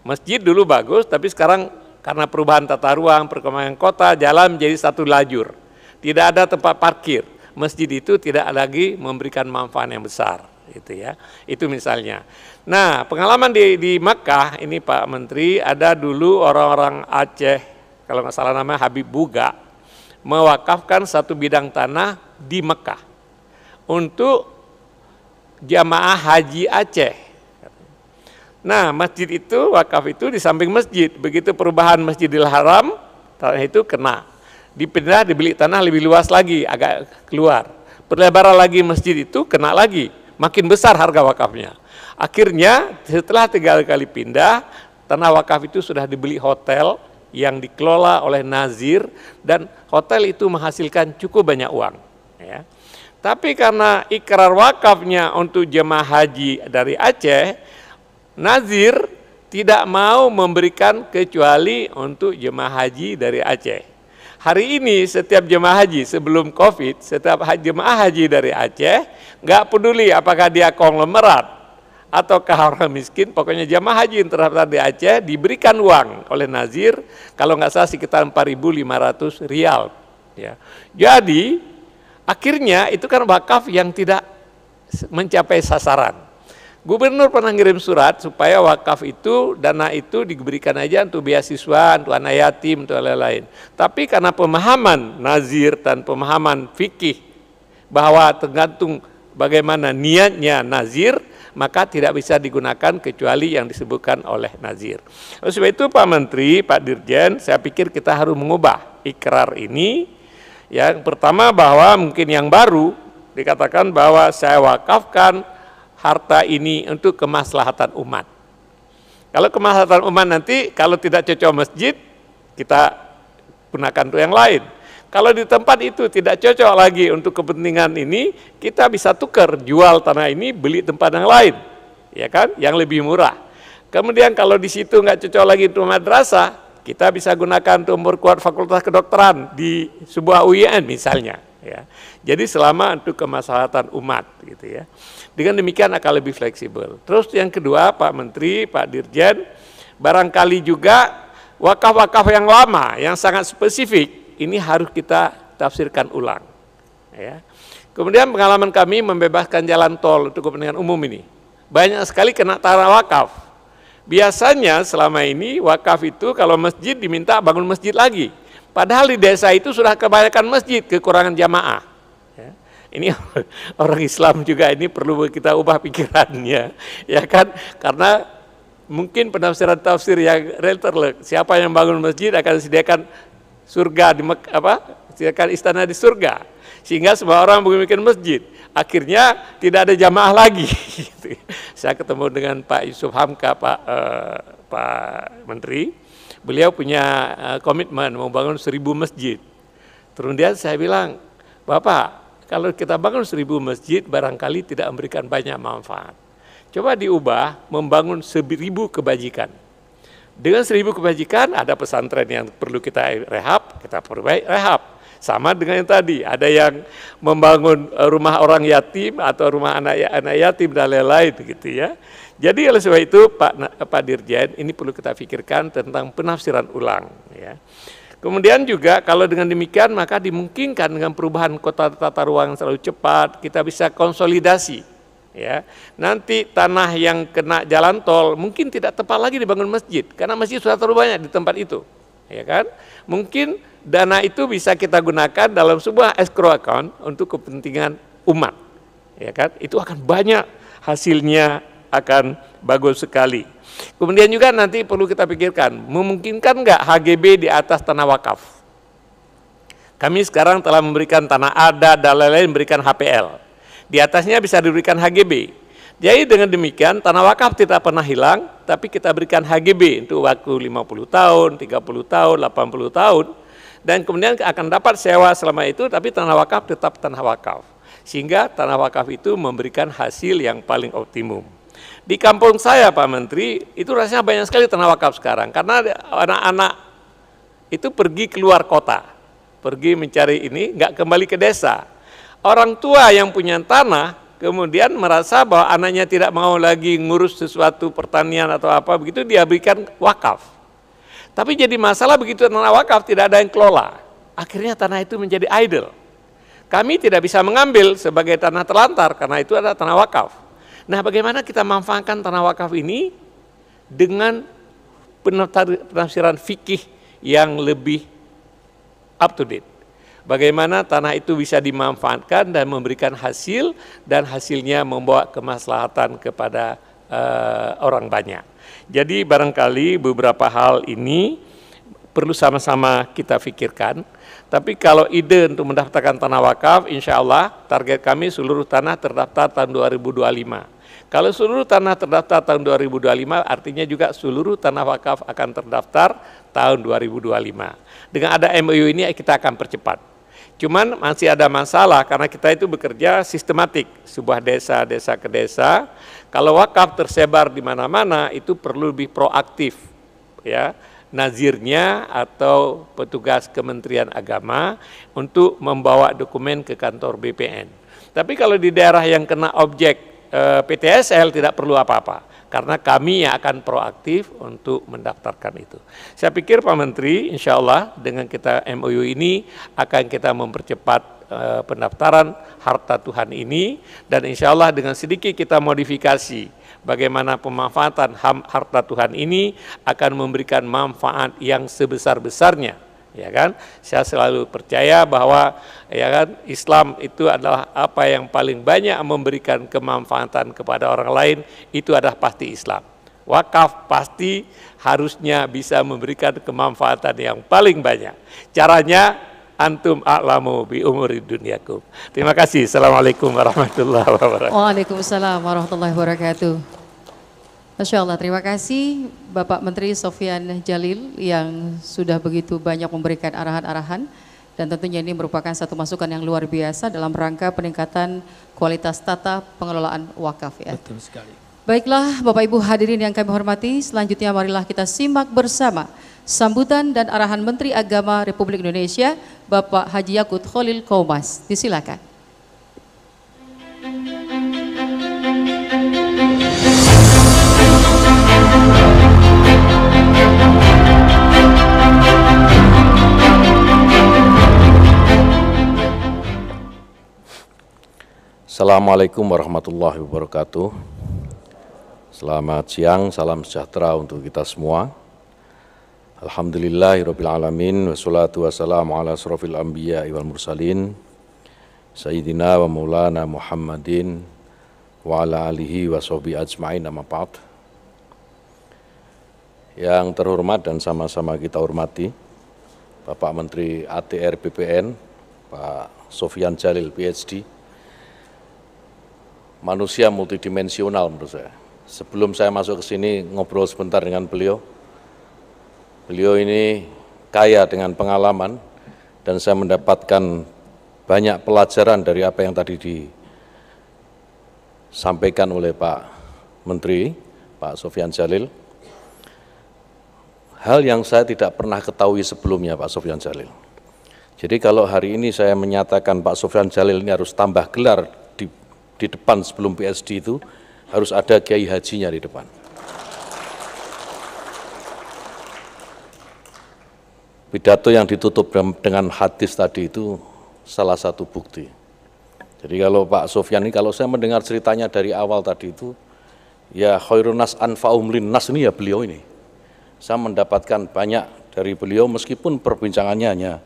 Masjid dulu bagus, tapi sekarang karena perubahan tata ruang, perkembangan kota, jalan menjadi satu lajur. Tidak ada tempat parkir. Masjid itu tidak lagi memberikan manfaat yang besar. Itu ya, itu misalnya. Nah, pengalaman di Mekah ini Pak Menteri, ada dulu orang-orang Aceh, kalau nggak salah namanya Habib Buga, mewakafkan satu bidang tanah di Mekah untuk jamaah haji Aceh. Nah, masjid itu, wakaf itu di samping masjid. Begitu perubahan Masjidil Haram, tanah itu kena. Dipindah, dibeli tanah lebih luas lagi, agak keluar. Perlebaran lagi masjid itu kena lagi. Makin besar harga wakafnya. Akhirnya setelah 3 kali pindah, tanah wakaf itu sudah dibeli hotel yang dikelola oleh nazir dan hotel itu menghasilkan cukup banyak uang. Ya. Tapi karena ikrar wakafnya untuk jemaah haji dari Aceh, nazir tidak mau memberikan kecuali untuk jemaah haji dari Aceh. Hari ini setiap jemaah haji sebelum COVID, setiap jemaah haji dari Aceh, nggak peduli apakah dia konglomerat ataukah orang miskin, pokoknya jemaah haji yang terdaftar di Aceh diberikan uang oleh nazir, kalau nggak salah sekitar 4.500 rial. Ya. Jadi akhirnya itu kan wakaf yang tidak mencapai sasaran. Gubernur pernah ngirim surat supaya wakaf itu, dana itu diberikan aja untuk beasiswa, untuk anak yatim, untuk lain-lain. Tapi karena pemahaman nazir dan pemahaman fikih bahwa tergantung bagaimana niatnya nazir, maka tidak bisa digunakan kecuali yang disebutkan oleh nazir. Oleh sebab itu Pak Menteri, Pak Dirjen, saya pikir kita harus mengubah ikrar ini. Yang pertama bahwa mungkin yang baru dikatakan bahwa saya wakafkan harta ini untuk kemaslahatan umat. Kalau kemaslahatan umat nanti, kalau tidak cocok masjid, kita gunakan untuk yang lain. Kalau di tempat itu tidak cocok lagi untuk kepentingan ini, kita bisa tukar, jual tanah ini, beli tempat yang lain, ya kan, yang lebih murah. Kemudian kalau di situ nggak cocok lagi untuk madrasah, kita bisa gunakan untuk memperkuat fakultas kedokteran di sebuah UIN misalnya. Ya. Jadi selama untuk kemaslahatan umat gitu ya. Dengan demikian akan lebih fleksibel. Terus yang kedua Pak Menteri, Pak Dirjen, barangkali juga wakaf-wakaf yang lama yang sangat spesifik ini harus kita tafsirkan ulang. Ya. Kemudian pengalaman kami membebaskan jalan tol untuk kepentingan umum ini. Banyak sekali kena tanah wakaf. Biasanya selama ini wakaf itu kalau masjid diminta bangun masjid lagi. Padahal di desa itu sudah kebanyakan masjid, kekurangan jamaah. Ya. Ini orang Islam juga ini perlu kita ubah pikirannya, ya kan? Karena mungkin penafsiran tafsir yang related, siapa yang bangun masjid akan disediakan surga di disediakan istana di surga, sehingga semua orang bikin masjid. Akhirnya tidak ada jamaah lagi. Saya ketemu dengan Pak Yusuf Hamka, Pak Menteri. Beliau punya komitmen membangun 1000 masjid. Kemudian saya bilang, Bapak, kalau kita bangun 1000 masjid barangkali tidak memberikan banyak manfaat. Coba diubah membangun 1000 kebajikan. Dengan 1000 kebajikan ada pesantren yang perlu kita rehab, kita perbaiki rehab. Sama dengan yang tadi, ada yang membangun rumah orang yatim atau rumah anak yatim dan lain-lain gitu ya. Jadi oleh sebab itu Pak Dirjen ini perlu kita pikirkan tentang penafsiran ulang ya. Kemudian juga kalau dengan demikian maka dimungkinkan dengan perubahan kota tata ruang yang selalu cepat kita bisa konsolidasi ya. Nanti tanah yang kena jalan tol mungkin tidak tepat lagi dibangun masjid karena masjid sudah terlalu banyak di tempat itu ya kan. Mungkin dana itu bisa kita gunakan dalam sebuah escrow account untuk kepentingan umat ya kan. Itu akan banyak hasilnya, akan bagus sekali. Kemudian juga nanti perlu kita pikirkan, memungkinkan nggak HGB di atas tanah wakaf? Kami sekarang telah memberikan tanah adat dan lain-lain, memberikan HPL. Di atasnya bisa diberikan HGB. Jadi dengan demikian tanah wakaf tidak pernah hilang, tapi kita berikan HGB untuk waktu 50 tahun, 30 tahun, 80 tahun. Dan kemudian akan dapat sewa selama itu, tapi tanah wakaf tetap tanah wakaf. Sehingga tanah wakaf itu memberikan hasil yang paling optimum. Di kampung saya Pak Menteri, itu rasanya banyak sekali tanah wakaf sekarang. Karena anak-anak itu pergi keluar kota, pergi mencari ini, nggak kembali ke desa. Orang tua yang punya tanah, kemudian merasa bahwa anaknya tidak mau lagi ngurus sesuatu pertanian atau apa, begitu dia berikan wakaf. Tapi jadi masalah begitu tanah wakaf tidak ada yang kelola. Akhirnya tanah itu menjadi idle. Kami tidak bisa mengambil sebagai tanah terlantar karena itu adalah tanah wakaf. Nah, bagaimana kita manfaatkan tanah wakaf ini dengan penafsiran fikih yang lebih up to date. Bagaimana tanah itu bisa dimanfaatkan dan memberikan hasil dan hasilnya membawa kemaslahatan kepada orang banyak. Jadi barangkali beberapa hal ini perlu sama-sama kita pikirkan. Tapi kalau ide untuk mendaftarkan tanah wakaf, insya Allah target kami seluruh tanah terdaftar tahun 2025. Kalau seluruh tanah terdaftar tahun 2025, artinya juga seluruh tanah wakaf akan terdaftar tahun 2025. Dengan ada MOU ini kita akan percepat. Cuman masih ada masalah karena kita itu bekerja sistematik, sebuah desa ke desa. Kalau wakaf tersebar di mana-mana itu perlu lebih proaktif, ya. Nazirnya atau petugas Kementerian Agama untuk membawa dokumen ke kantor BPN. Tapi kalau di daerah yang kena objek PTSL tidak perlu apa-apa, karena kami yang akan proaktif untuk mendaftarkan itu. Saya pikir Pak Menteri, insya Allah dengan kita MOU ini akan kita mempercepat pendaftaran harta Tuhan ini, dan insya Allah dengan sedikit kita modifikasi bagaimana pemanfaatan harta Tuhan ini akan memberikan manfaat yang sebesar-besarnya. Ya kan, saya selalu percaya bahwa ya kan Islam itu adalah apa yang paling banyak memberikan kemanfaatan kepada orang lain, itu adalah pasti Islam. Wakaf pasti harusnya bisa memberikan kemanfaatan yang paling banyak. Caranya antum a'lamu bi umuri dunyakum. Terima kasih. Assalamualaikum warahmatullahi wabarakatuh. Waalaikumsalam warahmatullahi wabarakatuh. Masya Allah, terima kasih Bapak Menteri Sofyan Djalil yang sudah begitu banyak memberikan arahan-arahan, dan tentunya ini merupakan satu masukan yang luar biasa dalam rangka peningkatan kualitas tata pengelolaan wakaf ya. Betul sekali. Baiklah Bapak Ibu hadirin yang kami hormati, selanjutnya marilah kita simak bersama sambutan dan arahan Menteri Agama Republik Indonesia Bapak Haji Yakut Khalil Qaumas. Disilakan. Assalamualaikum warahmatullahi wabarakatuh. Selamat siang, salam sejahtera untuk kita semua. Alhamdulillahirabbil alamin wassalatu wassalamu ala asrofil anbiya wal mursalin sayyidina wa maulana Muhammadin wa ala alihi wa sahbihi ajma'in, amma ba'd. Yang terhormat dan sama-sama kita hormati Bapak Menteri ATR BPN, Pak Sofyan Djalil PhD, manusia multidimensional menurut saya. Sebelum saya masuk ke sini ngobrol sebentar dengan beliau. Beliau ini kaya dengan pengalaman dan saya mendapatkan banyak pelajaran dari apa yang tadi disampaikan oleh Pak Menteri, Pak Sofyan Djalil. Hal yang saya tidak pernah ketahui sebelumnya Pak Sofyan Djalil. Jadi kalau hari ini saya menyatakan Pak Sofyan Djalil ini harus tambah gelar di depan sebelum PSD itu harus ada kiai hajinya di depan. Pidato yang ditutup dengan hadis tadi itu salah satu bukti. Jadi kalau Pak Sofyan ini, kalau saya mendengar ceritanya dari awal tadi itu, ya khairun nas anfa'um linnas ini ya beliau ini. Saya mendapatkan banyak dari beliau meskipun perbincangannya hanya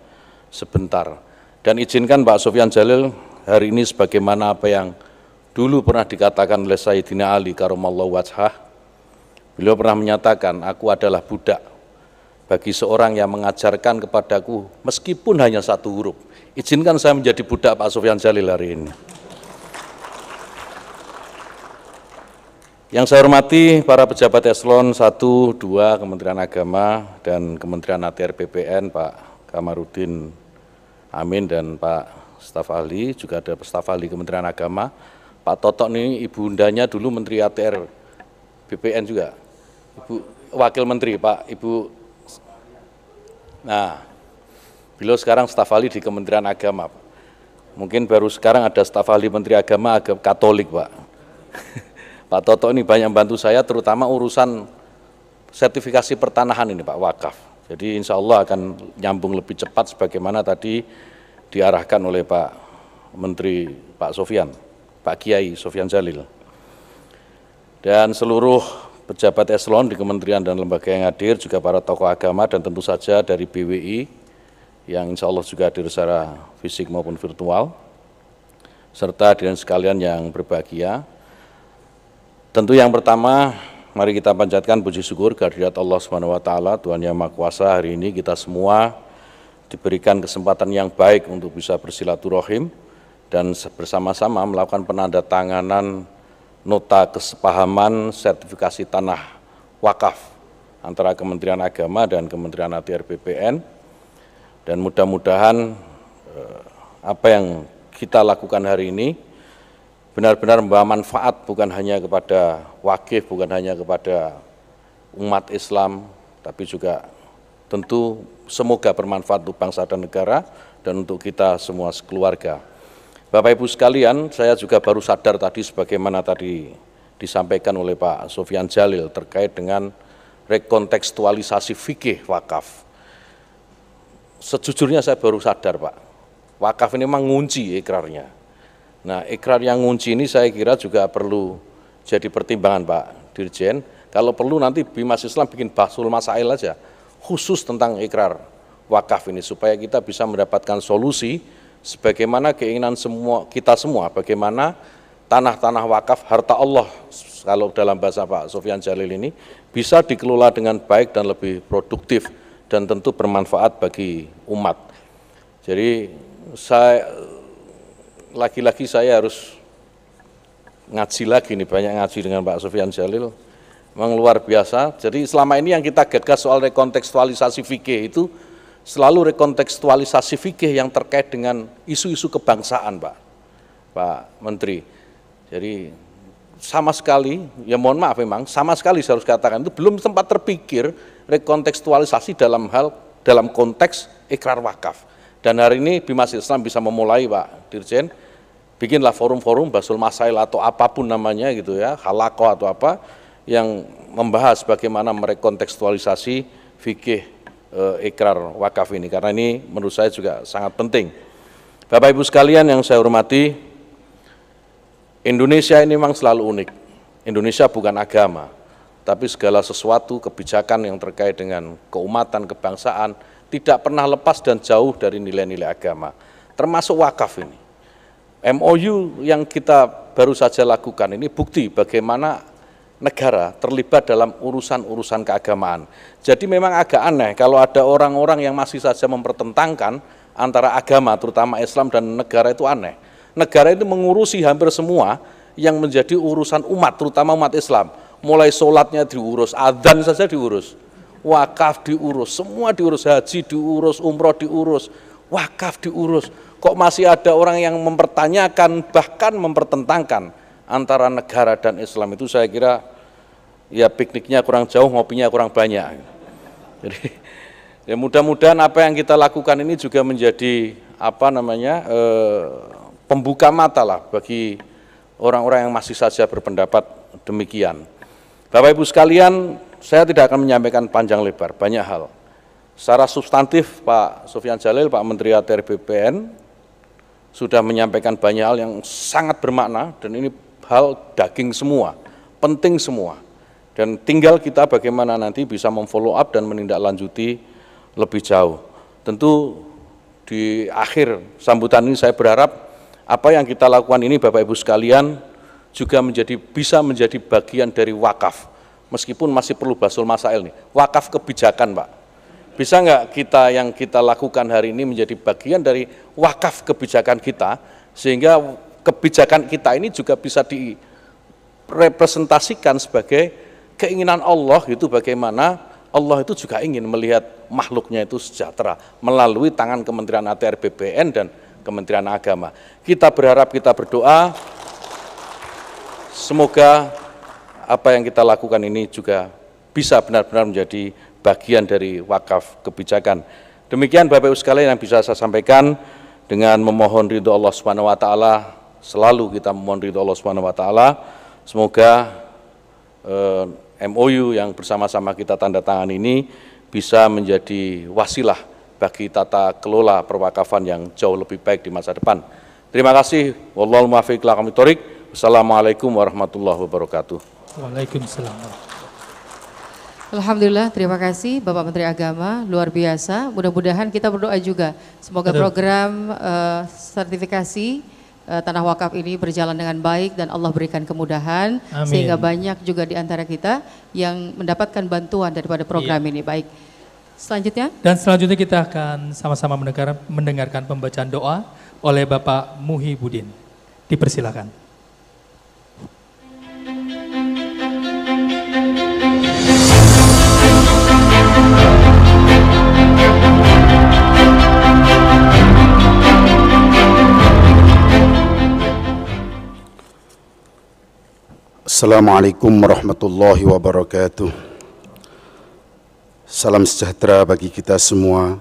sebentar. Dan izinkan Pak Sofyan Djalil hari ini sebagaimana apa yang dulu pernah dikatakan oleh Sayyidina Ali karamallahu wajhah. Beliau pernah menyatakan, aku adalah budak bagi seorang yang mengajarkan kepadaku meskipun hanya satu huruf. Izinkan saya menjadi budak Pak Sofyan Djalil hari ini. Yang saya hormati para pejabat eselon 1, 2 Kementerian Agama dan Kementerian ATR BPN, Pak Kamarudin Amin dan Pak staf ahli, juga ada staf ahli Kementerian Agama. Pak Toto ini ibu undanya dulu Menteri ATR BPN juga, Ibu Wakil Menteri, Pak Ibu. Nah, beliau sekarang staf ahli di Kementerian Agama. Mungkin baru sekarang ada staf ahli Menteri Agama agak Katolik, Pak. Pak Toto ini banyak membantu saya, terutama urusan sertifikasi pertanahan ini, Pak, wakaf. Jadi insya Allah akan nyambung lebih cepat sebagaimana tadi diarahkan oleh Pak Menteri Pak Sofyan. Pak Kiai Sofyan Djalil, dan seluruh pejabat eselon di kementerian dan lembaga yang hadir, juga para tokoh agama dan tentu saja dari BWI yang insya Allah juga hadir secara fisik maupun virtual, serta hadirin sekalian yang berbahagia. Tentu yang pertama, mari kita panjatkan puji syukur kehadirat Allah SWT, Tuhan Yang Maha Kuasa. Hari ini kita semua diberikan kesempatan yang baik untuk bisa bersilaturahim dan bersama-sama melakukan penandatanganan nota kesepahaman sertifikasi tanah wakaf antara Kementerian Agama dan Kementerian ATR BPN. Dan mudah-mudahan apa yang kita lakukan hari ini benar-benar membawa manfaat bukan hanya kepada wakif, bukan hanya kepada umat Islam, tapi juga tentu semoga bermanfaat untuk bangsa dan negara dan untuk kita semua sekeluarga. Bapak Ibu sekalian, saya juga baru sadar tadi sebagaimana tadi disampaikan oleh Pak Sofyan Djalil terkait dengan rekontekstualisasi fikih wakaf. Sejujurnya saya baru sadar, Pak, wakaf ini memang ngunci ikrarnya. Nah, ikrar yang ngunci ini saya kira juga perlu jadi pertimbangan Pak Dirjen. Kalau perlu nanti Bimas Islam bikin bahsul masail aja, khusus tentang ikrar wakaf ini, supaya kita bisa mendapatkan solusi sebagaimana keinginan kita semua, bagaimana tanah-tanah wakaf, harta Allah, kalau dalam bahasa Pak Sofyan Djalil ini, bisa dikelola dengan baik dan lebih produktif, dan tentu bermanfaat bagi umat. Jadi lagi-lagi saya harus ngaji lagi nih, banyak ngaji dengan Pak Sofyan Djalil, memang luar biasa. Jadi selama ini yang kita gagas soal rekontekstualisasi fikih itu, selalu rekontekstualisasi fikih yang terkait dengan isu-isu kebangsaan, Pak Menteri. Jadi sama sekali, ya mohon maaf memang, sama sekali saya harus katakan itu belum sempat terpikir rekontekstualisasi dalam konteks ikrar wakaf. Dan hari ini Bimas Islam bisa memulai, Pak Dirjen, bikinlah forum-forum bahsul masail atau apapun namanya gitu ya, halaqah atau apa, yang membahas bagaimana merekontekstualisasi fikih ikrar wakaf ini, karena ini menurut saya juga sangat penting. Bapak Ibu sekalian yang saya hormati, Indonesia ini memang selalu unik. Indonesia bukan agama, tapi segala sesuatu kebijakan yang terkait dengan keumatan, kebangsaan tidak pernah lepas dan jauh dari nilai-nilai agama, termasuk wakaf ini. MOU yang kita baru saja lakukan ini bukti bagaimana negara terlibat dalam urusan-urusan keagamaan. Jadi memang agak aneh kalau ada orang-orang yang masih saja mempertentangkan antara agama, terutama Islam dan negara, itu aneh. Negara itu mengurusi hampir semua yang menjadi urusan umat, terutama umat Islam. Mulai sholatnya diurus, adzan saja diurus, wakaf diurus, semua diurus, haji diurus, umroh diurus, wakaf diurus. Kok masih ada orang yang mempertanyakan, bahkan mempertentangkan antara negara dan Islam? Itu saya kira ya pikniknya kurang jauh, ngopinya kurang banyak. Jadi ya mudah-mudahan apa yang kita lakukan ini juga menjadi pembuka mata lah bagi orang-orang yang masih saja berpendapat demikian. Bapak Ibu sekalian, saya tidak akan menyampaikan panjang lebar, banyak hal. Secara substantif Pak Sofyan Djalil, Pak Menteri ATR BPN, sudah menyampaikan banyak hal yang sangat bermakna, dan ini hal daging semua, penting semua. Dan tinggal kita bagaimana nanti bisa memfollow up dan menindaklanjuti lebih jauh. Tentu di akhir sambutan ini saya berharap apa yang kita lakukan ini Bapak Ibu sekalian juga bisa menjadi bagian dari wakaf, meskipun masih perlu basul masail nih, wakaf kebijakan Pak. Bisa nggak yang kita lakukan hari ini menjadi bagian dari wakaf kebijakan kita, sehingga kebijakan kita ini juga bisa direpresentasikan sebagai keinginan Allah, itu bagaimana Allah itu juga ingin melihat makhluknya itu sejahtera melalui tangan Kementerian ATR BPN dan Kementerian Agama. Kita berharap, kita berdoa, semoga apa yang kita lakukan ini juga bisa benar-benar menjadi bagian dari wakaf kebijakan. Demikian Bapak Ibu sekalian yang bisa saya sampaikan, dengan memohon ridho Allah Subhanahu wa taala. Selalu kita memohon ridho Allah Subhanahu wa taala. Semoga MOU yang bersama-sama kita tanda tangan ini bisa menjadi wasilah bagi tata kelola perwakafan yang jauh lebih baik di masa depan. Terima kasih. Wallahul muwaffiq ila aqwamit thoriq. Wassalamualaikum warahmatullahi wabarakatuh. Waalaikumsalam. Alhamdulillah, terima kasih Bapak Menteri Agama, luar biasa. Mudah-mudahan kita berdoa juga, semoga program sertifikasi Tanah Wakaf ini berjalan dengan baik dan Allah berikan kemudahan. Amin. Sehingga banyak juga di antara kita yang mendapatkan bantuan daripada program ini. Baik, selanjutnya. Dan selanjutnya kita akan sama-sama mendengarkan pembacaan doa oleh Bapak Muhibudin. Dipersilakan. Assalamualaikum warahmatullahi wabarakatuh. Salam sejahtera bagi kita semua,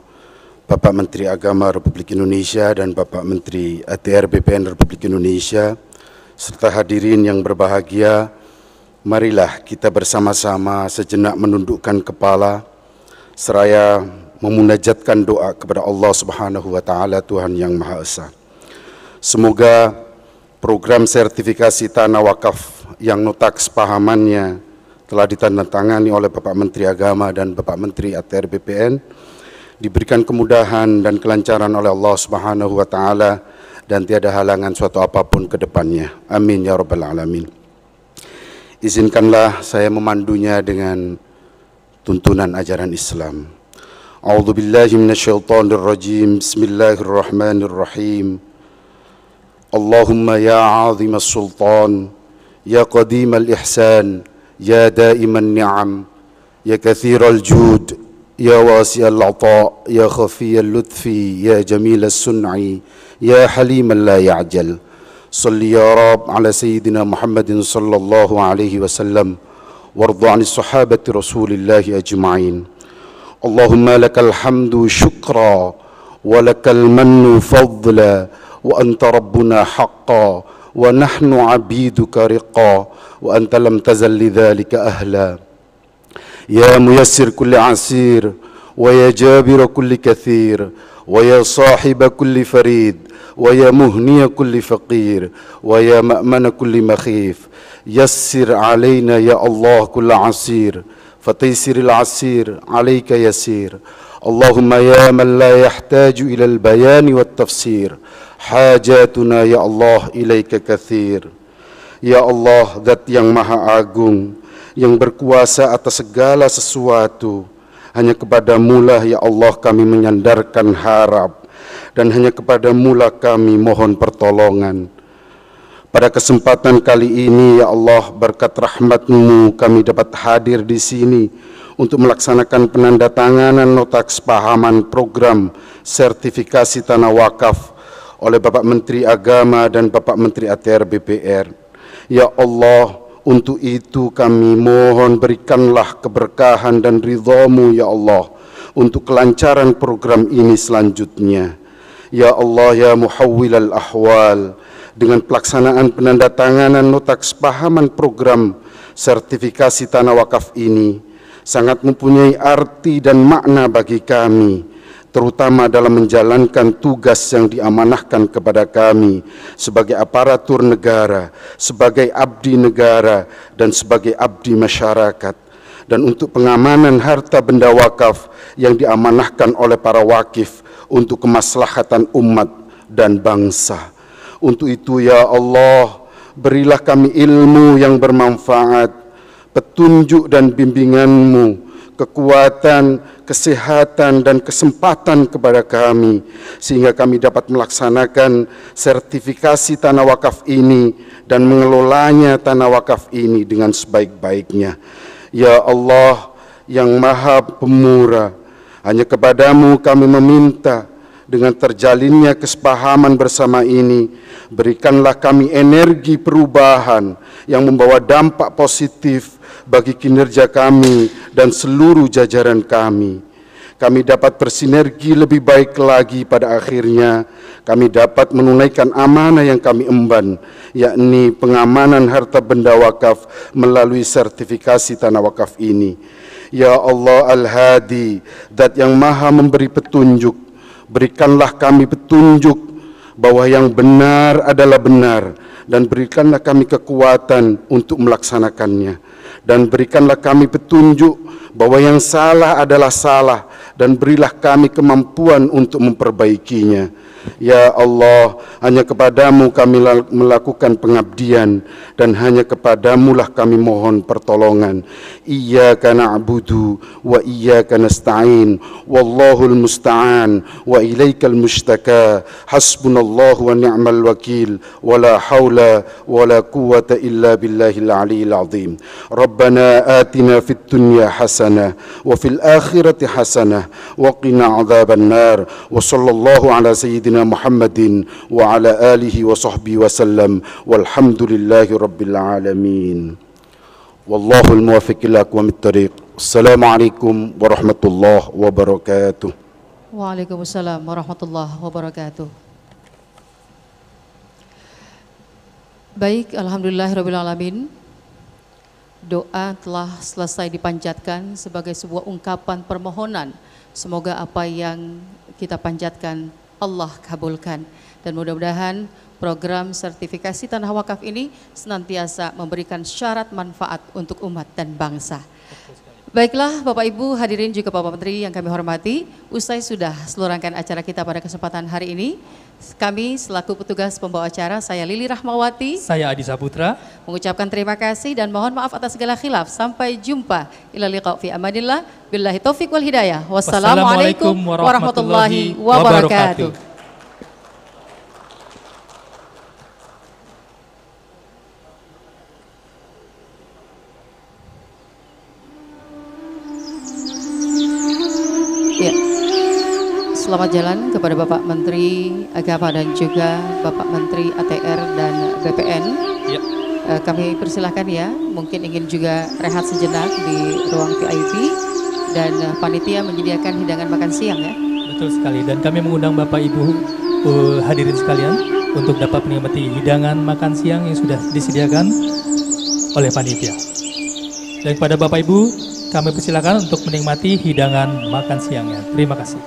Bapak Menteri Agama Republik Indonesia dan Bapak Menteri ATR BPN Republik Indonesia, serta hadirin yang berbahagia. Marilah kita bersama-sama sejenak menundukkan kepala, seraya memunajatkan doa kepada Allah Subhanahu wa taala, Tuhan yang Maha Esa. Semoga program sertifikasi tanah wakaf yang nota kesepahamannya telah ditandatangani oleh Bapak Menteri Agama dan Bapak Menteri ATR BPN diberikan kemudahan dan kelancaran oleh Allah Subhanahu wa taala dan tiada halangan suatu apapun ke depannya. Amin ya rabbal alamin. Izinkanlah saya memandunya dengan tuntunan ajaran Islam. A'udzubillahi minasyaitonirrajim. Bismillahirrahmanirrahim. Allahumma ya 'azimas sultan, ya qadimal ihsan, ya daiman ni'am, ya kathiral jud, ya wasi'al 'ata, ya khafiyal lutfi, ya jamilas sun'i, ya haliman la ya'jal. Salli ya Rab ala Sayyidina Muhammadin sallallahu alaihi wasallam warda 'anis sahabati Rasulillahi ajma'in. Allahumma lakal hamdu syukra wa lakal mannu fadla wa anta rabbuna haqqan wa nahnu 'abiduka riqa wa anta lam tazal lidzalika ahla. Ya muyassir kulli 'asir wa ya jabir kulli kathir ويا صاحب كل فريد ويا مهني كل فقير ويا مأمن كل مخيف يسر علينا يا الله كل عسير فتيسر العسير عليك يسير اللهم يا من لا يحتاج إلى البيان والتفسير حاجاتنا يا الله إليك كثير. Ya Allah, Zat yang Maha Agung, yang berkuasa atas segala sesuatu, hanya kepadamu-lah ya Allah kami menyandarkan harap, dan hanya kepadamu-lah kami mohon pertolongan. Pada kesempatan kali ini ya Allah, berkat rahmat-Mu kami dapat hadir di sini untuk melaksanakan penandatanganan nota kesepahaman program sertifikasi tanah wakaf oleh Bapak Menteri Agama dan Bapak Menteri ATR BPR. Ya Allah, untuk itu kami mohon berikanlah keberkahan dan ridha-Mu ya Allah untuk kelancaran program ini selanjutnya. Ya Allah ya muhawwilal ahwal, dengan pelaksanaan penandatanganan nota kesepahaman program sertifikasi tanah wakaf ini sangat mempunyai arti dan makna bagi kami, terutama dalam menjalankan tugas yang diamanahkan kepada kami sebagai aparatur negara, sebagai abdi negara, dan sebagai abdi masyarakat, dan untuk pengamanan harta benda wakaf yang diamanahkan oleh para wakif untuk kemaslahatan umat dan bangsa. Untuk itu ya Allah, berilah kami ilmu yang bermanfaat, petunjuk dan bimbingan-Mu, kekuatan, kesehatan, dan kesempatan kepada kami, sehingga kami dapat melaksanakan sertifikasi tanah wakaf ini dan mengelolanya tanah wakaf ini dengan sebaik-baiknya. Ya Allah yang Maha Pemurah, hanya kepadamu kami meminta, dengan terjalinnya kesepahaman bersama ini, berikanlah kami energi perubahan yang membawa dampak positif bagi kinerja kami dan seluruh jajaran kami. Kami dapat bersinergi lebih baik lagi, pada akhirnya kami dapat menunaikan amanah yang kami emban, yakni pengamanan harta benda wakaf melalui sertifikasi tanah wakaf ini. Ya Allah Al-Hadi, Zat yang Maha memberi petunjuk, berikanlah kami petunjuk bahwa yang benar adalah benar, dan berikanlah kami kekuatan untuk melaksanakannya, dan berikanlah kami petunjuk bahwa yang salah adalah salah, dan berilah kami kemampuan untuk memperbaikinya. Ya Allah, hanya kepadamu kami melakukan pengabdian, dan hanya kepadamulah kami mohon pertolongan. Iyyaka na'budu wa iyyaka nasta'in, wallahul musta'an wa ilaikal mustaka, hasbunallahu wa ni'mal wakil, wala hawla wala quwwata illa billahil aliyil azim. Rabbana atina fid dunya hasanah wa fil akhirati hasanah wa qina adzaban nar, wa sallallahu ala sayyidina Muhammadin wa ala alihi wa sahbihi wa sallam, walhamdulillahi rabbil alamin. Wallahul muwaffiq ila aqwamit thariq. Assalamualaikum warahmatullahi wabarakatuh. Waalaikumsalam warahmatullahi wabarakatuh. Baik, alhamdulillahirabbil alamin. Doa telah selesai dipanjatkan sebagai sebuah ungkapan permohonan. Semoga apa yang kita panjatkan Allah kabulkan, dan mudah-mudahan program sertifikasi tanah wakaf ini senantiasa memberikan syarat manfaat untuk umat dan bangsa. Baiklah Bapak Ibu hadirin juga Bapak Menteri yang kami hormati, usai sudah seluruh rangkaian acara kita pada kesempatan hari ini, kami selaku petugas pembawa acara, saya Lili Rahmawati, saya Adi Saputra, mengucapkan terima kasih dan mohon maaf atas segala khilaf. Sampai jumpa. Ila liqa fi amanillah. Billahi taufiq wal hidayah. Wassalamualaikum warahmatullahi wabarakatuh. Ya. Selamat jalan kepada Bapak Menteri Agama dan juga Bapak Menteri ATR dan BPN. Ya. Kami persilahkan ya, mungkin ingin juga rehat sejenak di ruang VIP, dan panitia menyediakan hidangan makan siang ya. Betul sekali, dan kami mengundang Bapak Ibu hadirin sekalian untuk dapat menikmati hidangan makan siang yang sudah disediakan oleh panitia. Dan kepada Bapak Ibu kami persilakan untuk menikmati hidangan makan siangnya. Terima kasih.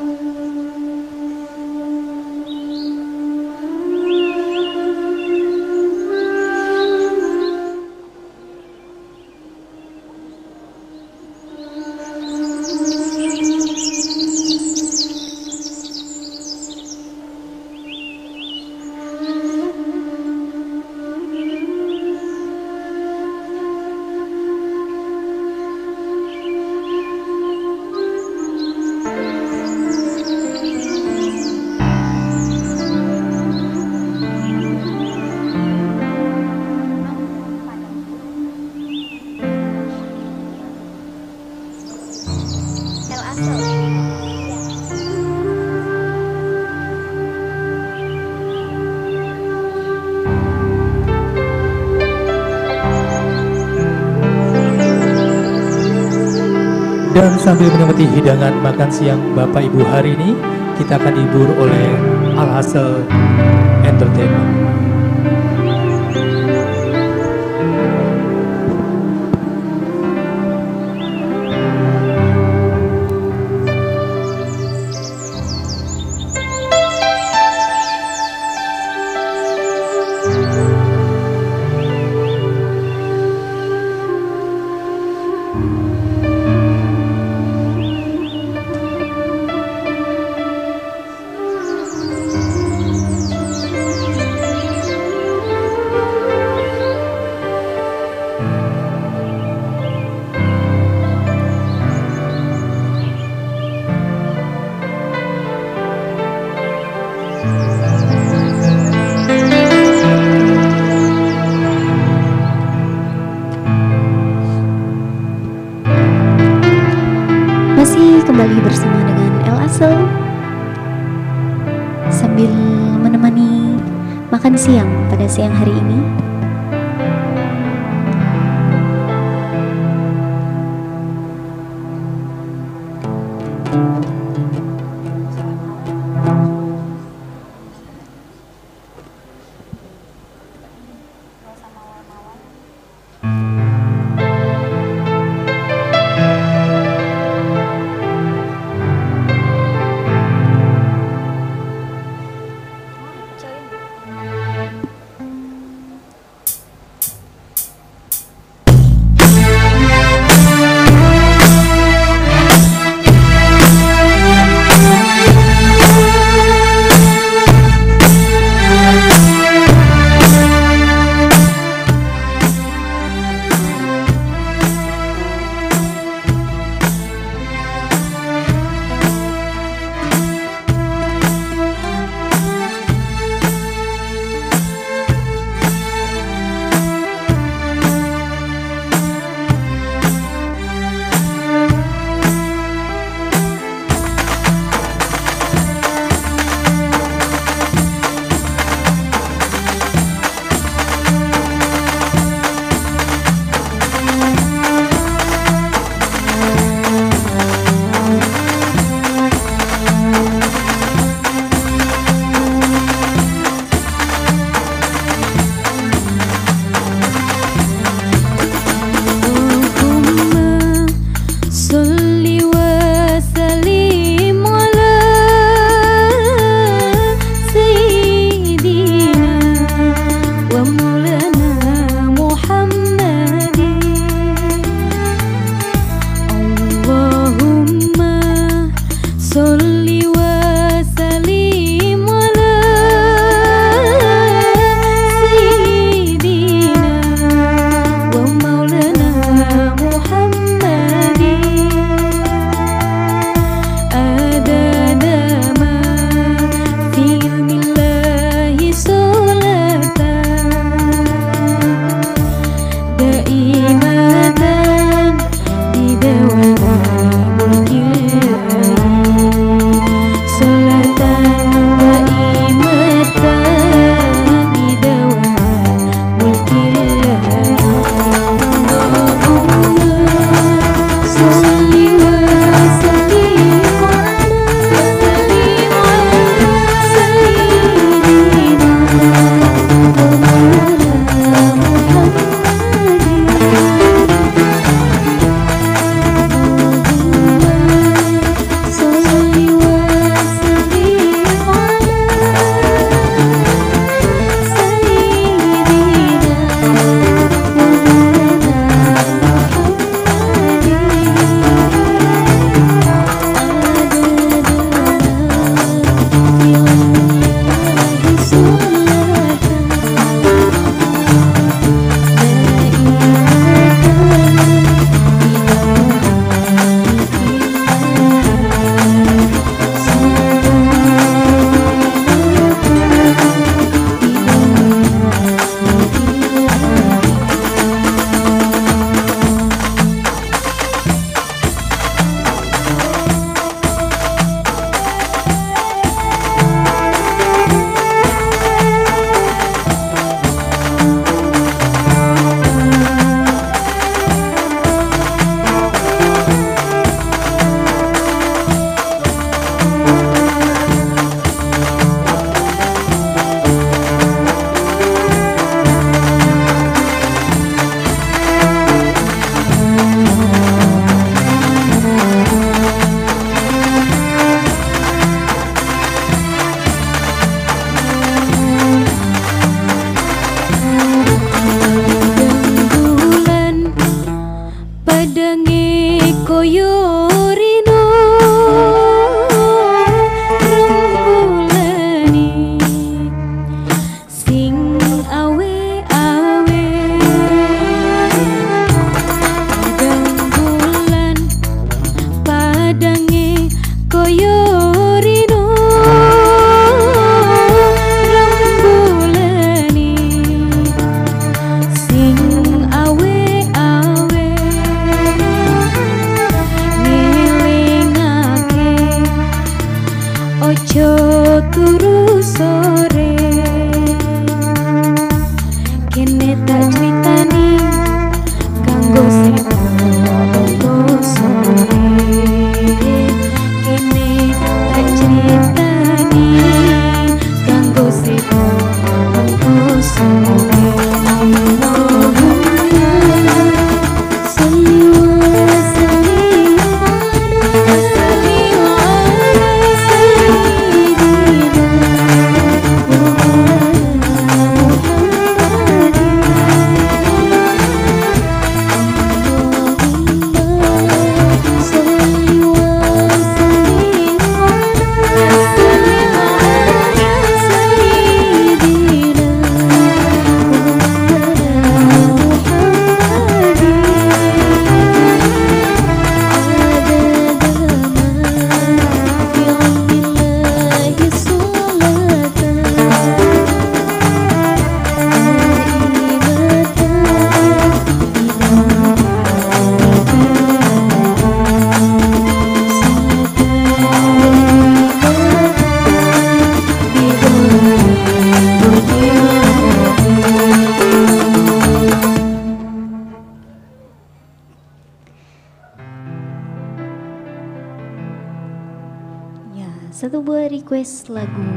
Dan sambil menikmati hidangan makan siang Bapak Ibu hari ini, kita akan dihibur oleh Al-Hassel Entertainment. Kembali bersama dengan Al-Hassel sambil menemani makan siang pada siang hari ini. ojo turu sore kene tak critani kanggo sedo sore kene tak critani kanggo sedo sore Satu buah request lagu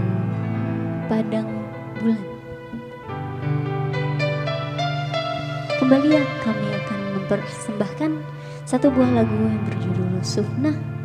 Padang Bulan. Kembali kami akan mempersembahkan satu buah lagu yang berjudul Sufnah